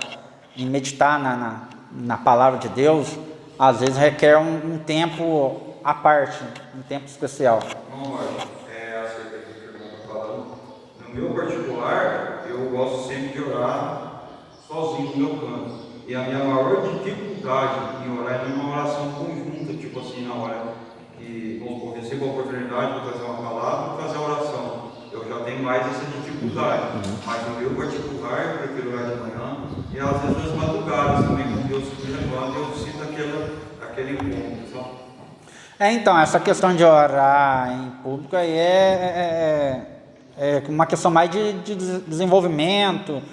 e meditar na palavra de Deus, às vezes requer um tempo à parte, um tempo especial. Não, acerca do que eu estou falando. No meu particular, eu gosto sempre de orar sozinho no meu canto. E a minha maior dificuldade em orar é uma oração conjunta, tipo assim, na hora que eu recebo a oportunidade de fazer uma palavra e fazer a oração. Eu já tenho mais essa dificuldade. Mas no meu particular, eu prefiro orar de manhã e às vezes nas madrugadas também, quando Deus se levanta, eu sinto aquele encontro, sabe? Então, essa questão de orar em público aí é uma questão mais de desenvolvimento.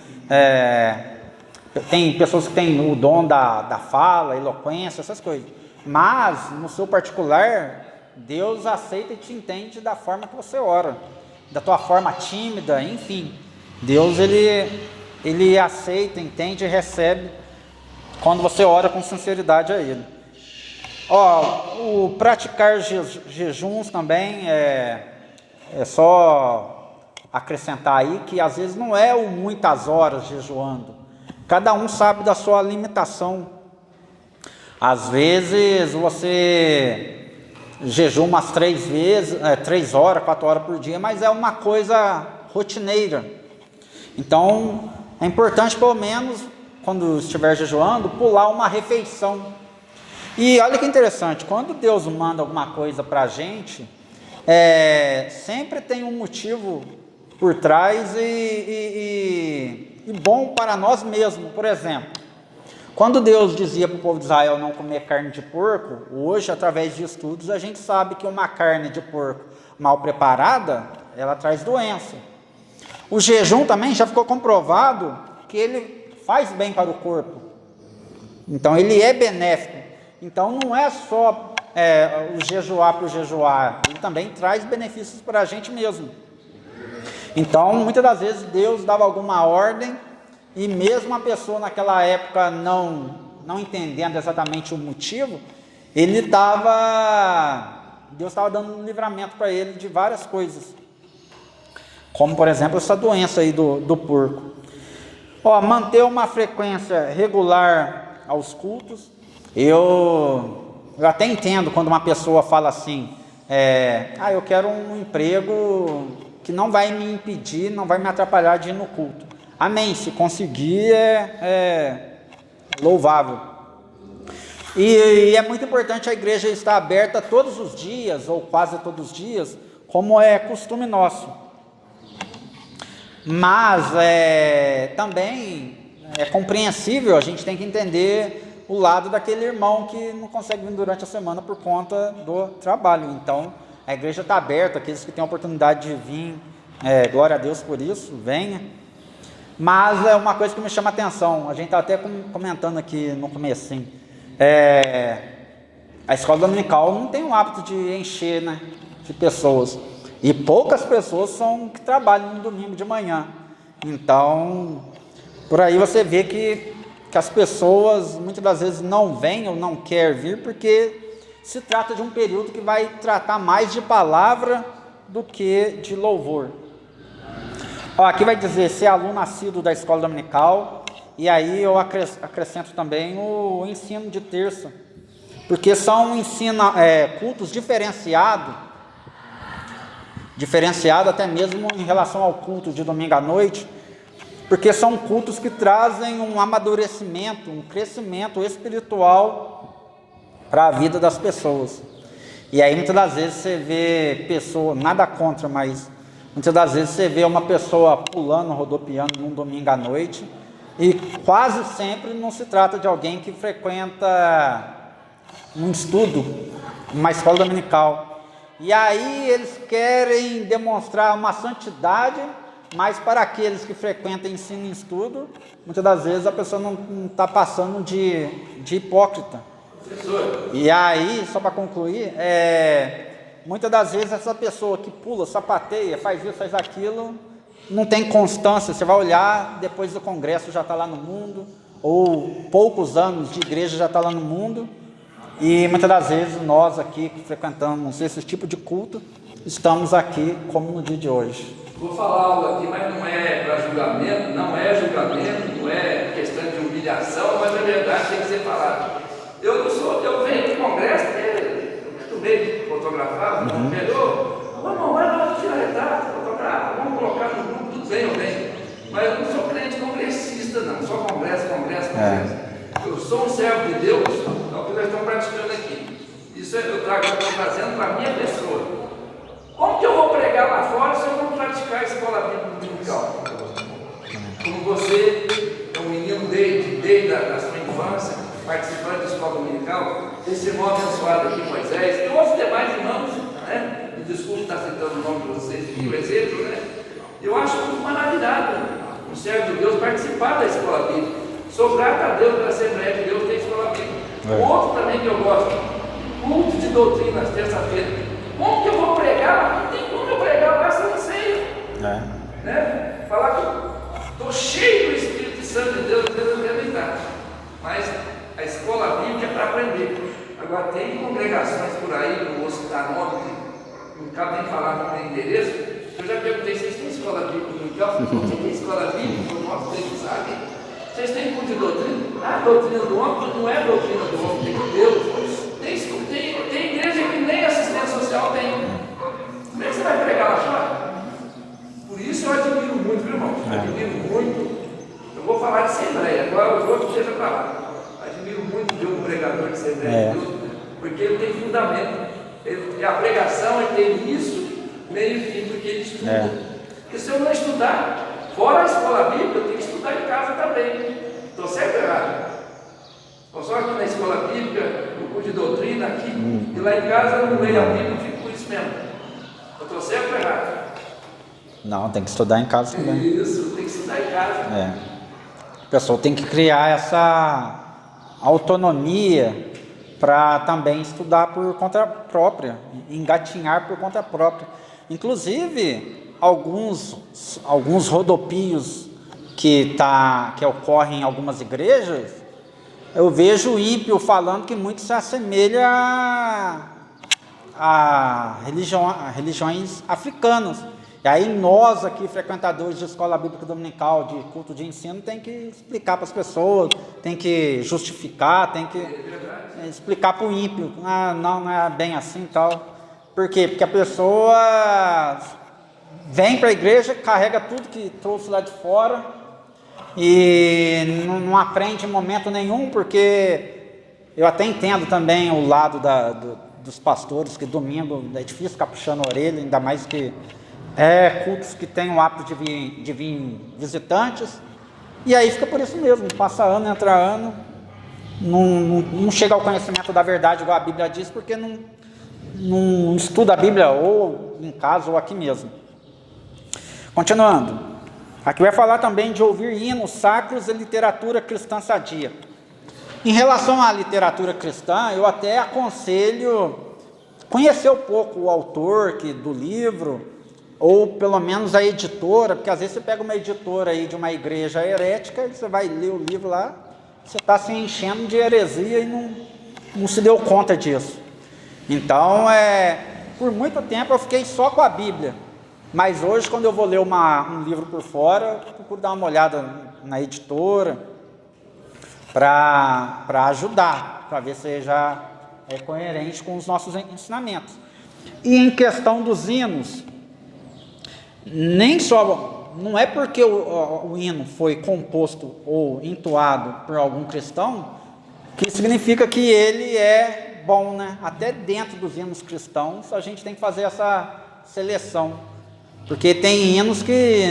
Tem pessoas que têm o dom da fala, eloquência, essas coisas. Mas, no seu particular, Deus aceita e te entende da forma que você ora. Da tua forma tímida, enfim. Deus, ele aceita, entende e recebe quando você ora com sinceridade a Ele. O praticar jejuns também é só acrescentar aí que às vezes não é o muitas horas jejuando. Cada um sabe da sua limitação. Às vezes você jejua umas 3 horas, 4 horas por dia, mas é uma coisa rotineira. Então é importante, pelo menos, quando estiver jejuando, pular uma refeição. E olha que interessante, quando Deus manda alguma coisa para a gente, sempre tem um motivo por trás e bom para nós mesmos. Por exemplo, quando Deus dizia para o povo de Israel não comer carne de porco, hoje, através de estudos, a gente sabe que uma carne de porco mal preparada, ela traz doença. O jejum também já ficou comprovado que ele faz bem para o corpo. Então, ele é benéfico. Então, não é só o jejuar por jejuar, ele também traz benefícios para a gente mesmo. Então, muitas das vezes, Deus dava alguma ordem, e mesmo a pessoa naquela época não entendendo exatamente o motivo, Deus estava dando um livramento para ele de várias coisas. Como, por exemplo, essa doença aí do porco. Manter uma frequência regular aos cultos. Eu até entendo quando uma pessoa fala assim, eu quero um emprego que não vai me impedir, não vai me atrapalhar de ir no culto. Amém, se conseguir é louvável. E é muito importante a igreja estar aberta todos os dias, ou quase todos os dias, como é costume nosso. Mas também é compreensível, a gente tem que entender o lado daquele irmão que não consegue vir durante a semana por conta do trabalho. Então, a igreja está aberta, aqueles que têm a oportunidade de vir, glória a Deus por isso, venha. Mas é uma coisa que me chama a atenção, a gente está até comentando aqui no comecinho, a escola dominical não tem o hábito de encher, né, de pessoas, e poucas pessoas são que trabalham no domingo de manhã. Então, por aí você vê que as pessoas muitas das vezes não vêm ou não querem vir porque se trata de um período que vai tratar mais de palavra do que de louvor. Ó, aqui vai dizer ser aluno nascido da escola dominical, e aí eu acrescento também o ensino de terça, porque são cultos diferenciados até mesmo em relação ao culto de domingo à noite, porque são cultos que trazem um amadurecimento, um crescimento espiritual para a vida das pessoas. E aí muitas das vezes você vê pessoa, nada contra, mas muitas das vezes você vê uma pessoa pulando, rodopiando num domingo à noite, e quase sempre não se trata de alguém que frequenta um estudo, uma escola dominical. E aí eles querem demonstrar uma santidade, mas para aqueles que frequentam ensino e estudo, muitas das vezes a pessoa não está passando de hipócrita. E aí, só para concluir, muitas das vezes essa pessoa que pula, sapateia, faz isso, faz aquilo, não tem constância. Você vai olhar, depois do congresso já está lá no mundo, ou poucos anos de igreja já está lá no mundo. E muitas das vezes nós aqui que frequentamos esse tipo de culto, estamos aqui como no dia de hoje. Vou falar algo aqui, mas não é para julgamento, não é questão de humilhação, mas a verdade tem que ser falada. Eu venho do congresso, eu estudei fotografar, vamos tirar retrato, fotografar, vamos colocar no grupo, tudo bem, eu venho. Mas eu não sou crente congressista, não, só congresso. Eu sou um servo de Deus, é o que nós estamos praticando aqui. Isso eu trago, eu estou trazendo para a minha pessoa. Como que eu vou pregar lá fora se eu não praticar a escola bíblica dominical? Como você é um menino desde a sua infância, participando da escola dominical, esse irmão abençoado aqui, Moisés, e outros demais irmãos, né? Me desculpe estar citando o nome de vocês aqui, o exemplo, né? Eu acho muito maravilhado um servo de Deus participar da escola bíblica. Sou grato a Deus pela Assembleia de Deus ter escola bíblica. Outro também que eu gosto, culto de doutrina, terça-feira. Como que eu vou pregar? Não tem como eu pregar lá se eu não sei. Né? Falar que estou cheio do Espírito Santo de Deus, Deus não quer dar. Mas a escola bíblica é para aprender. Agora tem congregações por aí, não vou citar nome, não cabe nem falar no meu endereço. Eu já perguntei, vocês têm escola bíblica dominical? Você tem escola bíblica? O nosso tem que saber. Vocês têm culto de doutrina? A doutrina do homem não é doutrina do homem, tem de Deus. Tem igreja que nem assistência social tem. Como é que você vai pregar lá fora? Por isso eu admiro muito, viu, irmão? Admiro muito. Eu vou falar de Assembleia, agora eu vou que esteja para lá. Admiro muito ver um pregador de Assembleia de Deus, porque ele tem fundamento. A pregação ele tem início, meio e fim, porque ele estuda. Porque se eu não estudar, fora a escola bíblica, eu tenho que estudar em casa também. Estou certo ou errado? Estou só aqui na escola bíblica, no curso de doutrina aqui, e lá em casa eu não leio a Bíblia e fico por isso mesmo. Eu estou certo ou errado? Não, tem que estudar em casa também. Isso, tem que estudar em casa. A pessoa tem que criar essa autonomia para também estudar por conta própria, engatinhar por conta própria. Inclusive, alguns rodopios que ocorrem em algumas igrejas, eu vejo o ímpio falando que muito se assemelha a religiões africanas. E aí nós aqui, frequentadores de escola bíblica dominical, de culto de ensino, tem que explicar para as pessoas, tem que justificar, tem que explicar para o ímpio, não é bem assim e tal. Por quê? Porque a pessoa vem para a igreja, carrega tudo que trouxe lá de fora e não aprende em momento nenhum, porque eu até entendo também o lado dos pastores, que domingo é difícil ficar puxando a orelha, ainda mais que cultos que têm o hábito de vir visitantes, e aí fica por isso mesmo, passa ano, entra ano, não chega ao conhecimento da verdade, igual a Bíblia diz, porque não estuda a Bíblia ou em casa ou aqui mesmo. Continuando, aqui vai falar também de ouvir hinos sacros e literatura cristã sadia. Em relação à literatura cristã, eu até aconselho conhecer um pouco o autor do livro, ou pelo menos a editora, porque às vezes você pega uma editora aí de uma igreja herética, e você vai ler o livro lá, você está se enchendo de heresia e não se deu conta disso. Então, por muito tempo eu fiquei só com a Bíblia. Mas hoje, quando eu vou ler um livro por fora, eu procuro dar uma olhada na editora para ajudar, para ver se já é coerente com os nossos ensinamentos. E em questão dos hinos, não é porque o hino foi composto ou entoado por algum cristão, que significa que ele é bom, né? Até dentro dos hinos cristãos, a gente tem que fazer essa seleção. Porque tem hinos que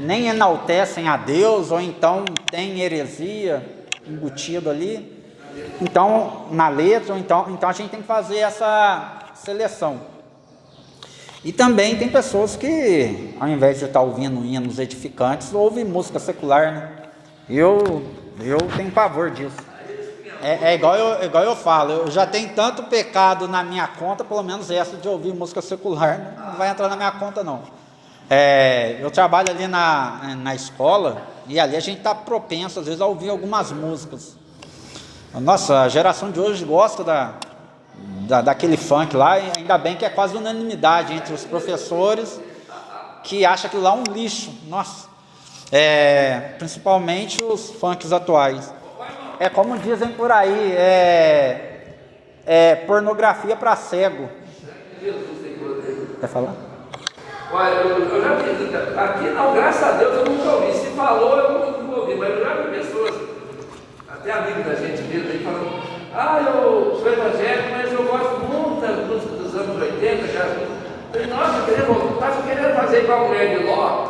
nem enaltecem a Deus, ou então tem heresia embutido ali, então na letra, ou então a gente tem que fazer essa seleção. E também tem pessoas que, ao invés de estar ouvindo hinos edificantes, ouvem música secular, né? Eu tenho pavor disso. Igual eu falo, eu já tenho tanto pecado na minha conta, pelo menos essa de ouvir música secular não vai entrar na minha conta, não. Eu trabalho ali na escola, e ali a gente está propenso, às vezes, a ouvir algumas músicas. Nossa, a geração de hoje gosta daquele funk lá, e ainda bem que é quase unanimidade entre os professores, que acham aquilo lá um lixo. Nossa, principalmente os funks atuais. É como dizem por aí, pornografia para cego. Quer falar? Olha, eu já vi, aqui não, graças a Deus eu nunca ouvi. Se falou, eu nunca ouvi, mas eu já vi pessoas, até amigos da gente mesmo, aí falando: eu sou evangélico, mas eu gosto muito das músicas dos anos 80, já. Eu falei: nossa, estava querendo fazer igual a mulher de Ló,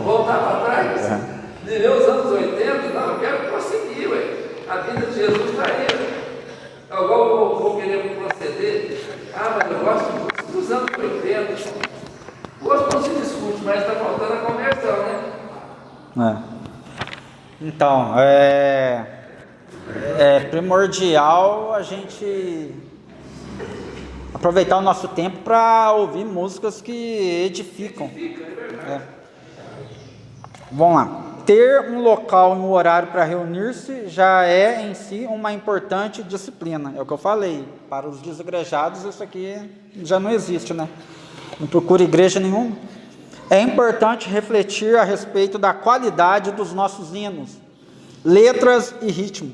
voltar para trás, viver os anos 80, não, eu quero conseguir, ué. A vida de Jesus está aí, ué. Agora eu vou querer proceder, mas eu gosto dos anos 80. Gosto não se discute, mas está faltando a conversão, né? Então, primordial a gente aproveitar o nosso tempo para ouvir músicas que edificam. Vamos lá. Ter um local e um horário para reunir-se já é em si uma importante disciplina. É o que eu falei. Para os desigrejados isso aqui já não existe, né? Não procura igreja nenhuma. É importante refletir a respeito da qualidade dos nossos hinos, letras e ritmo.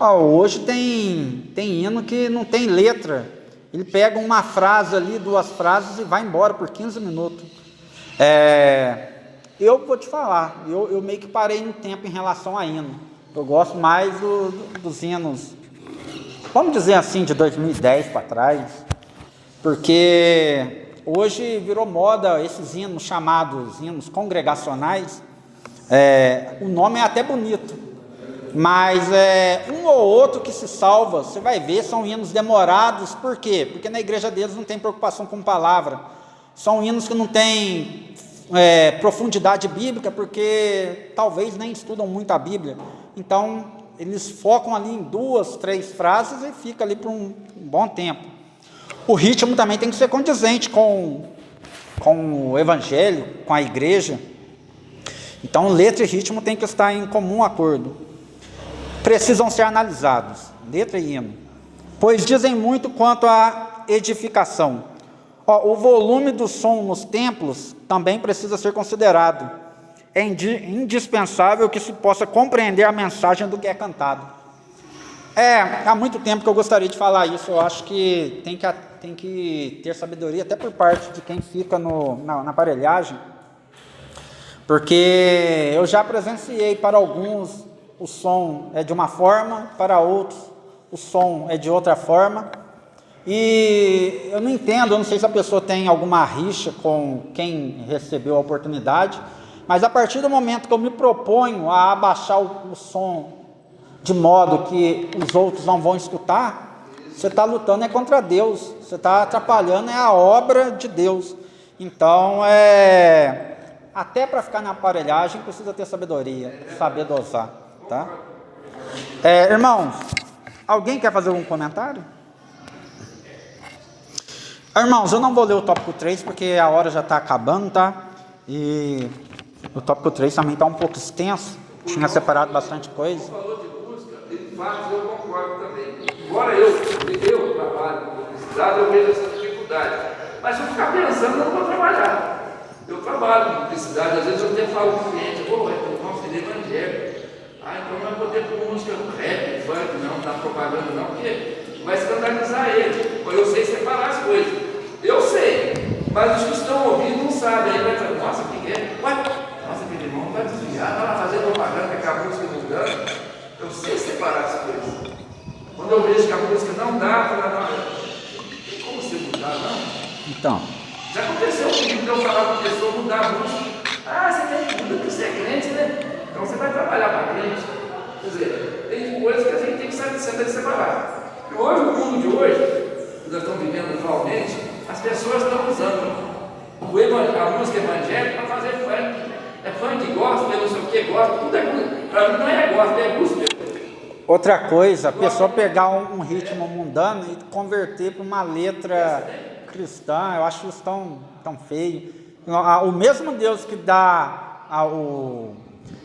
Hoje tem hino que não tem letra. Ele pega uma frase ali, 2 frases e vai embora por 15 minutos. Eu vou te falar, eu meio que parei no tempo em relação a hino. Eu gosto mais dos hinos, vamos dizer assim, de 2010 para trás, porque hoje virou moda esses hinos chamados hinos congregacionais. O nome é até bonito, mas um ou outro que se salva, você vai ver, são hinos demorados. Por quê? Porque na igreja deles não tem preocupação com palavra. São hinos que não têm profundidade bíblica, porque talvez nem estudam muito a Bíblia. Então eles focam ali em 2, 3 frases e fica ali por um bom tempo. O ritmo também tem que ser condizente com o evangelho, com a igreja. Então letra e ritmo tem que estar em comum acordo. Precisam ser analisados, letra e hino, pois dizem muito quanto à edificação. O volume do som nos templos também precisa ser considerado. É indispensável que se possa compreender a mensagem do que é cantado. Há muito tempo que eu gostaria de falar isso. Eu acho que tem que ter sabedoria até por parte de quem fica na aparelhagem, porque eu já presenciei, para alguns o som é de uma forma, para outros o som é de outra forma, e eu não entendo, eu não sei se a pessoa tem alguma rixa com quem recebeu a oportunidade, mas a partir do momento que eu me proponho a abaixar o som de modo que os outros não vão escutar, você está lutando contra Deus, você está atrapalhando a obra de Deus. Então, até para ficar na aparelhagem precisa ter sabedoria, saber dosar, tá? Irmãos, alguém quer fazer algum comentário? Irmãos, eu não vou ler o tópico 3 porque a hora já está acabando, tá? E o tópico 3 também está um pouco extenso, tinha separado bastante coisa. Falou de música, de fato eu concordo também. Embora eu trabalho com necessidade, eu vejo essa dificuldade. Mas se eu ficar pensando, eu não vou trabalhar. Eu trabalho com publicidade, às vezes eu até falo com o cliente, nossa, ele é evangélico. Então não vai poder pôr música rap, funk, não dá propaganda não, porque vai escandalizar ele. Eu sei separar as coisas. Eu sei, mas os que estão ouvindo não sabem. Aí vai dizer, nossa, o que é? Ué, nossa, aquele irmão vai desviar, vai lá fazer propaganda com a música mudando. Eu sei separar as coisas. Quando eu vejo que a música não dá, eu falo, não tem como você mudar, não? Então, Já aconteceu comigo de eu falar com a pessoa mudar a música. Você tem que mudar porque você é crente, né? Então você vai trabalhar para crente. Quer dizer, tem coisas que a gente tem que saber separar. E hoje, no mundo de hoje, que nós estamos vivendo atualmente, as pessoas estão usando a música evangélica para fazer funk. É funk, gospel, não sei o que, gospel, tudo é música. Para mim não é gospel, é gospel. outra coisa, a pessoa pegar um ritmo mundano e converter para uma letra cristã, eu acho isso tão feio. O mesmo Deus que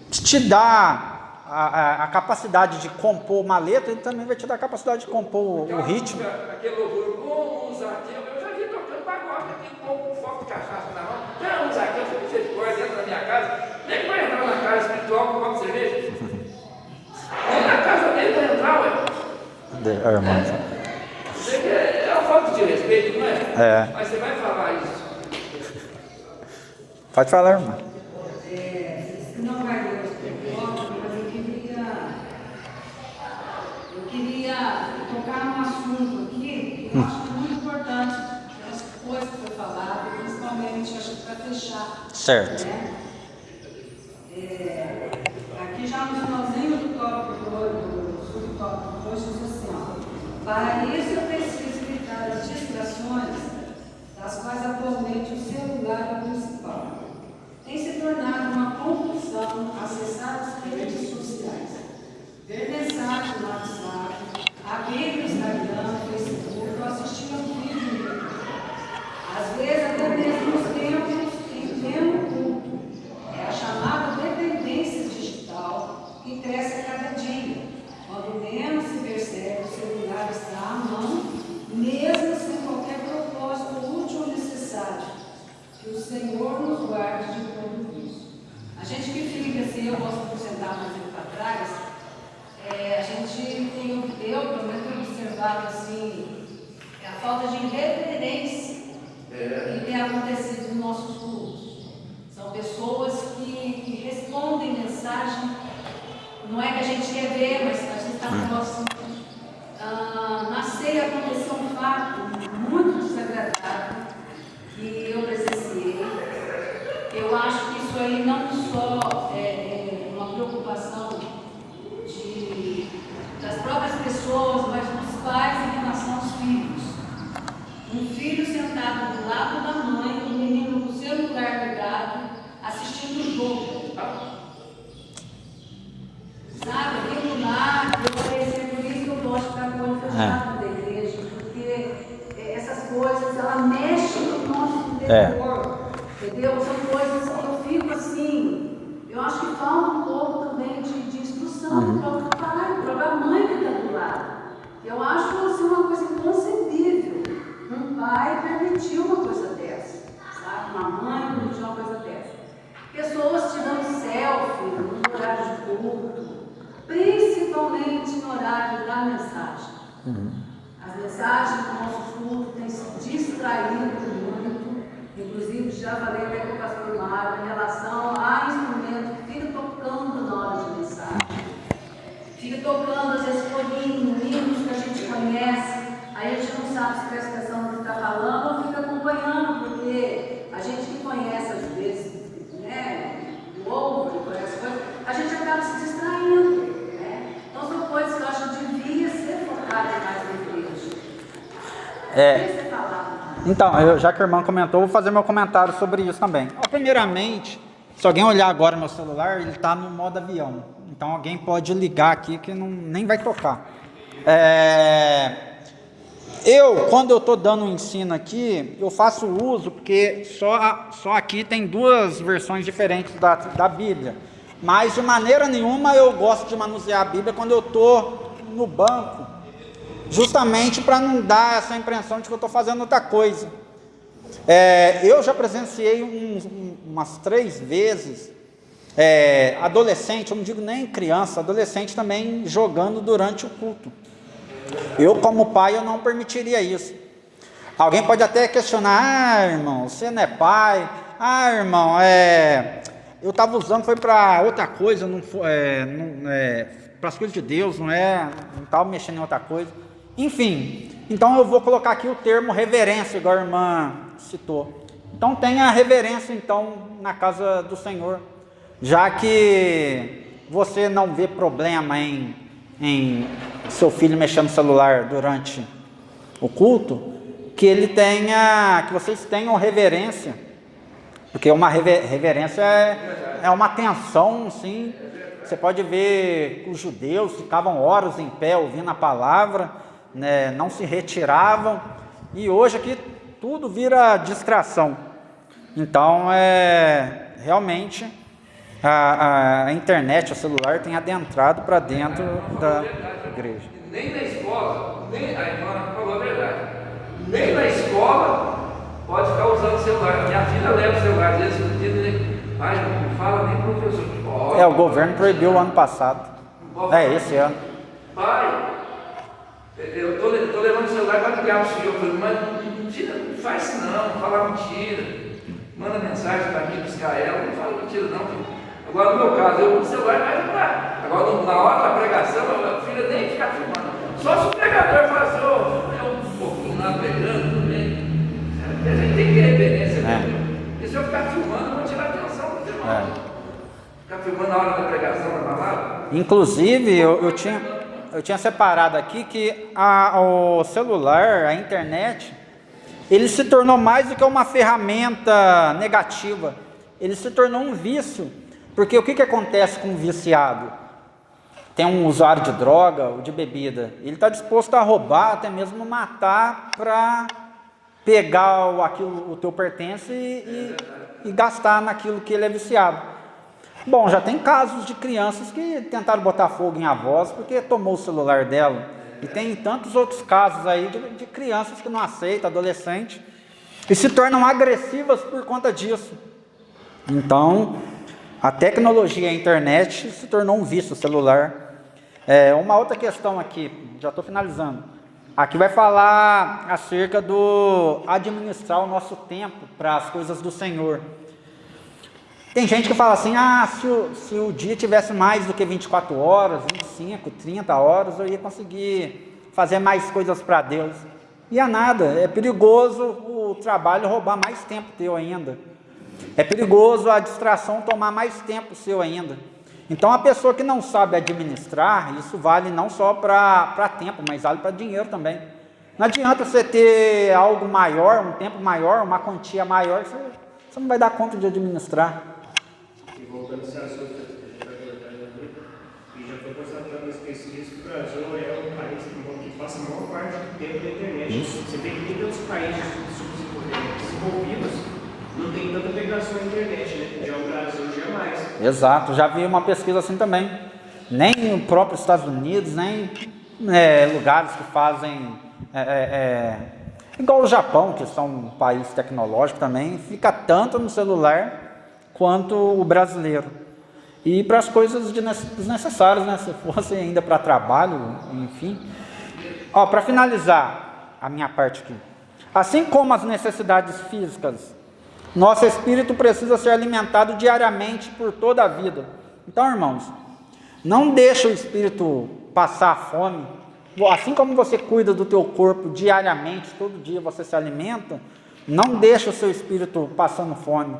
te dá a capacidade de compor uma letra, ele também vai te dar a capacidade de compor o ritmo. Aquele louvor, como o Zaqueu, eu já vi tocando pagode, tem um pouco de foco de cachaça na mão. Não, o Zaqueu foi misericórdia dentro da minha casa. Como é que vai entrar na casa espiritual com um copo de cerveja? Nem na casa dele vai entrar, ué. Irmão. É uma falta de respeito, não é? É. Mas você vai falar isso. Pode falar, irmã. Não vai ler os mas eu queria tocar num assunto aqui que eu acho muito importante, as coisas que foi falado, principalmente acho que para fechar. Certo. Né? Aqui já no finalzinho do tópico 2, do subtópico 2, diz assim, ó, para isso eu preciso evitar as distrações das quais atualmente o celular é o principal. Tem se tornado uma compulsão acessar as redes sociais, ver mensagens no WhatsApp, abrir o Instagram, Facebook, ou assistir a um vídeo no YouTube. Às vezes até mesmo nos tempos em pleno culto. É a chamada dependência digital que cresce a cada dia. Quando menos se percebe, o celular está à mão, mesmo sem qualquer propósito útil ou necessário. Que o Senhor nos guarde de todo isso. A gente que fica assim, eu posso apresentar mais um para trás, a gente tem, pelo menos tenho observado assim, a falta de reverência que tem acontecido nos nossos cultos. São pessoas que respondem mensagem, não é que a gente quer ver, mas a gente está próximo. Na ceia aconteceu um fato muito desagradável que eu presenciei. Eu acho que isso aí não só é uma preocupação das próprias pessoas, mas dos pais em relação aos filhos. Um filho sentado do lado da mãe, o menino com o celular ligado, assistindo o jogo. Sabe, aquilo lá, por isso que eu gosto de ficar com o olho fechado da igreja, porque essas coisas, ela mexe no nosso interior, entendeu? São coisas que eu fico assim, eu acho que falta um pouco também de instrução do próprio pai, da própria mãe que está do lado. Eu acho assim, uma coisa inconcebível, um pai permitir uma coisa dessa, sabe? Uma mãe permitir uma coisa dessa. Pessoas tirando selfie no horário de culto, principalmente no horário da mensagem. As mensagens do nosso culto têm se distraído muito, inclusive já falei até com o pastor Mário em relação a instrumento que fica tocando na hora de mensagem. Fica tocando, às vezes, corinhos, hinos que a gente conhece, aí a gente não sabe se presta atenção no que está falando ou fica acompanhando, porque a gente que conhece, às vezes, né, o outro, conhece coisas, a gente acaba se distraindo. Então são coisas que eu acho que devia ser focada mais na igreja. Então, já que a irmã comentou, vou fazer meu comentário sobre isso também. Primeiramente, se alguém olhar agora meu celular, ele está no modo avião. Então alguém pode ligar aqui que nem vai tocar. Quando eu estou dando um ensino aqui, eu faço uso, porque só aqui tem duas versões diferentes da Bíblia. Mas de maneira nenhuma eu gosto de manusear a Bíblia quando eu estou no banco, justamente para não dar essa impressão de que eu estou fazendo outra coisa. Eu já presenciei umas 3 vezes adolescente, eu não digo nem criança, adolescente também jogando durante o culto. Eu, como pai, eu não permitiria isso. Alguém pode até questionar: irmão, você não é pai? Irmão, eu estava usando, foi para outra coisa, não foi, para as coisas de Deus, não estava mexendo em outra coisa. Enfim, então eu vou colocar aqui o termo reverência, igual a irmã citou. Então tenha reverência então na casa do Senhor, já que você não vê problema em seu filho mexer no celular durante o culto, que vocês tenham reverência, porque uma reverência é uma atenção, sim. Você pode ver os judeus ficavam horas em pé ouvindo a palavra, né, não se retiravam, e hoje aqui tudo vira distração. Então, realmente, a internet, o celular tem adentrado para dentro da igreja. Nem na escola, a irmã falou a verdade, nem na escola pode ficar usando o celular. Minha filha leva o celular, às vezes, pai, não fala nem professor. O governo proibiu o ano passado. Esse ano. Pai, eu tô levando o celular para ligar o senhor. Eu falei: mas mentira, não faz isso não fala mentira. Manda mensagem para mim buscar ela, não fala mentira não, filho. Agora no meu caso, eu uso o celular mais para. Agora na hora da pregação, a filha nem fica filmando. Só se o pregador fala assim: um pouquinho lá pregando também. A gente tem que ter reverência, porque se eu ficar filmando, eu vou tirar a atenção do irmão. Ficar filmando na hora da pregação, da palavra. Inclusive, eu tinha separado aqui que o celular, a internet, ele se tornou mais do que uma ferramenta negativa. Ele se tornou um vício. Porque o que acontece com um viciado? Tem um usuário de droga ou de bebida, ele está disposto a roubar, até mesmo matar, para pegar o teu pertence e gastar naquilo que ele é viciado. Bom, já tem casos de crianças que tentaram botar fogo em avós porque tomou o celular dela. E tem tantos outros casos aí de crianças que não aceitam, adolescentes, e se tornam agressivas por conta disso. Então, a tecnologia, a internet, se tornou um vício, o celular. Uma outra questão aqui, já estou finalizando. Aqui vai falar acerca do administrar o nosso tempo para as coisas do Senhor. Tem gente que fala assim: se o dia tivesse mais do que 24 horas, 25, 30 horas, eu ia conseguir fazer mais coisas para Deus. E é nada, é perigoso o trabalho roubar mais tempo teu ainda. É perigoso a distração tomar mais tempo seu ainda. Então, a pessoa que não sabe administrar, isso vale não só para tempo, mas vale para dinheiro também. Não adianta você ter algo maior, um tempo maior, uma quantia maior, você não vai dar conta de administrar. E voltando a esse assunto que a gente vai abordar aqui, e já foi constatado nesse pesquisa que o Brasil é um país que passa a maior parte do tempo na internet. Isso. Você tem que ter outros países desenvolvidos, não tem tanta pegação na internet, né? Já o Brasil jamais. Exato, já vi uma pesquisa assim também. Nem o próprio Estados Unidos, nem lugares que fazem igual o Japão, que são um país tecnológico também, fica tanto no celular quanto o brasileiro. E para as coisas desnecessárias, né? Se fosse ainda para trabalho, enfim. Para finalizar a minha parte aqui. Assim como as necessidades físicas, nosso espírito precisa ser alimentado diariamente por toda a vida. Então, irmãos, não deixa o espírito passar fome. Assim como você cuida do teu corpo diariamente, todo dia você se alimenta, não deixa o seu espírito passando fome.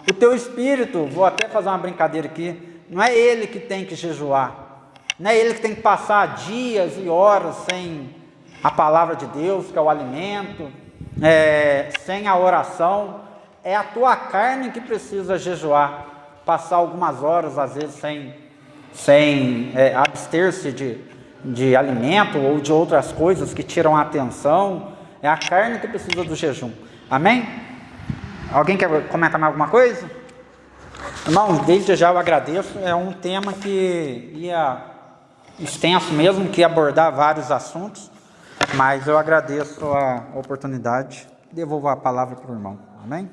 O teu espírito, vou até fazer uma brincadeira aqui, não é ele que tem que jejuar, não é ele que tem que passar dias e horas sem a palavra de Deus, que é o alimento, sem a oração. É a tua carne que precisa jejuar, passar algumas horas, às vezes, sem abster-se de alimento ou de outras coisas que tiram a atenção. É a carne que precisa do jejum. Amém? Alguém quer comentar mais alguma coisa? Irmãos, desde já eu agradeço. É um tema que ia extenso mesmo, que ia abordar vários assuntos. Mas eu agradeço a oportunidade, devolvo a palavra para o irmão. Amém?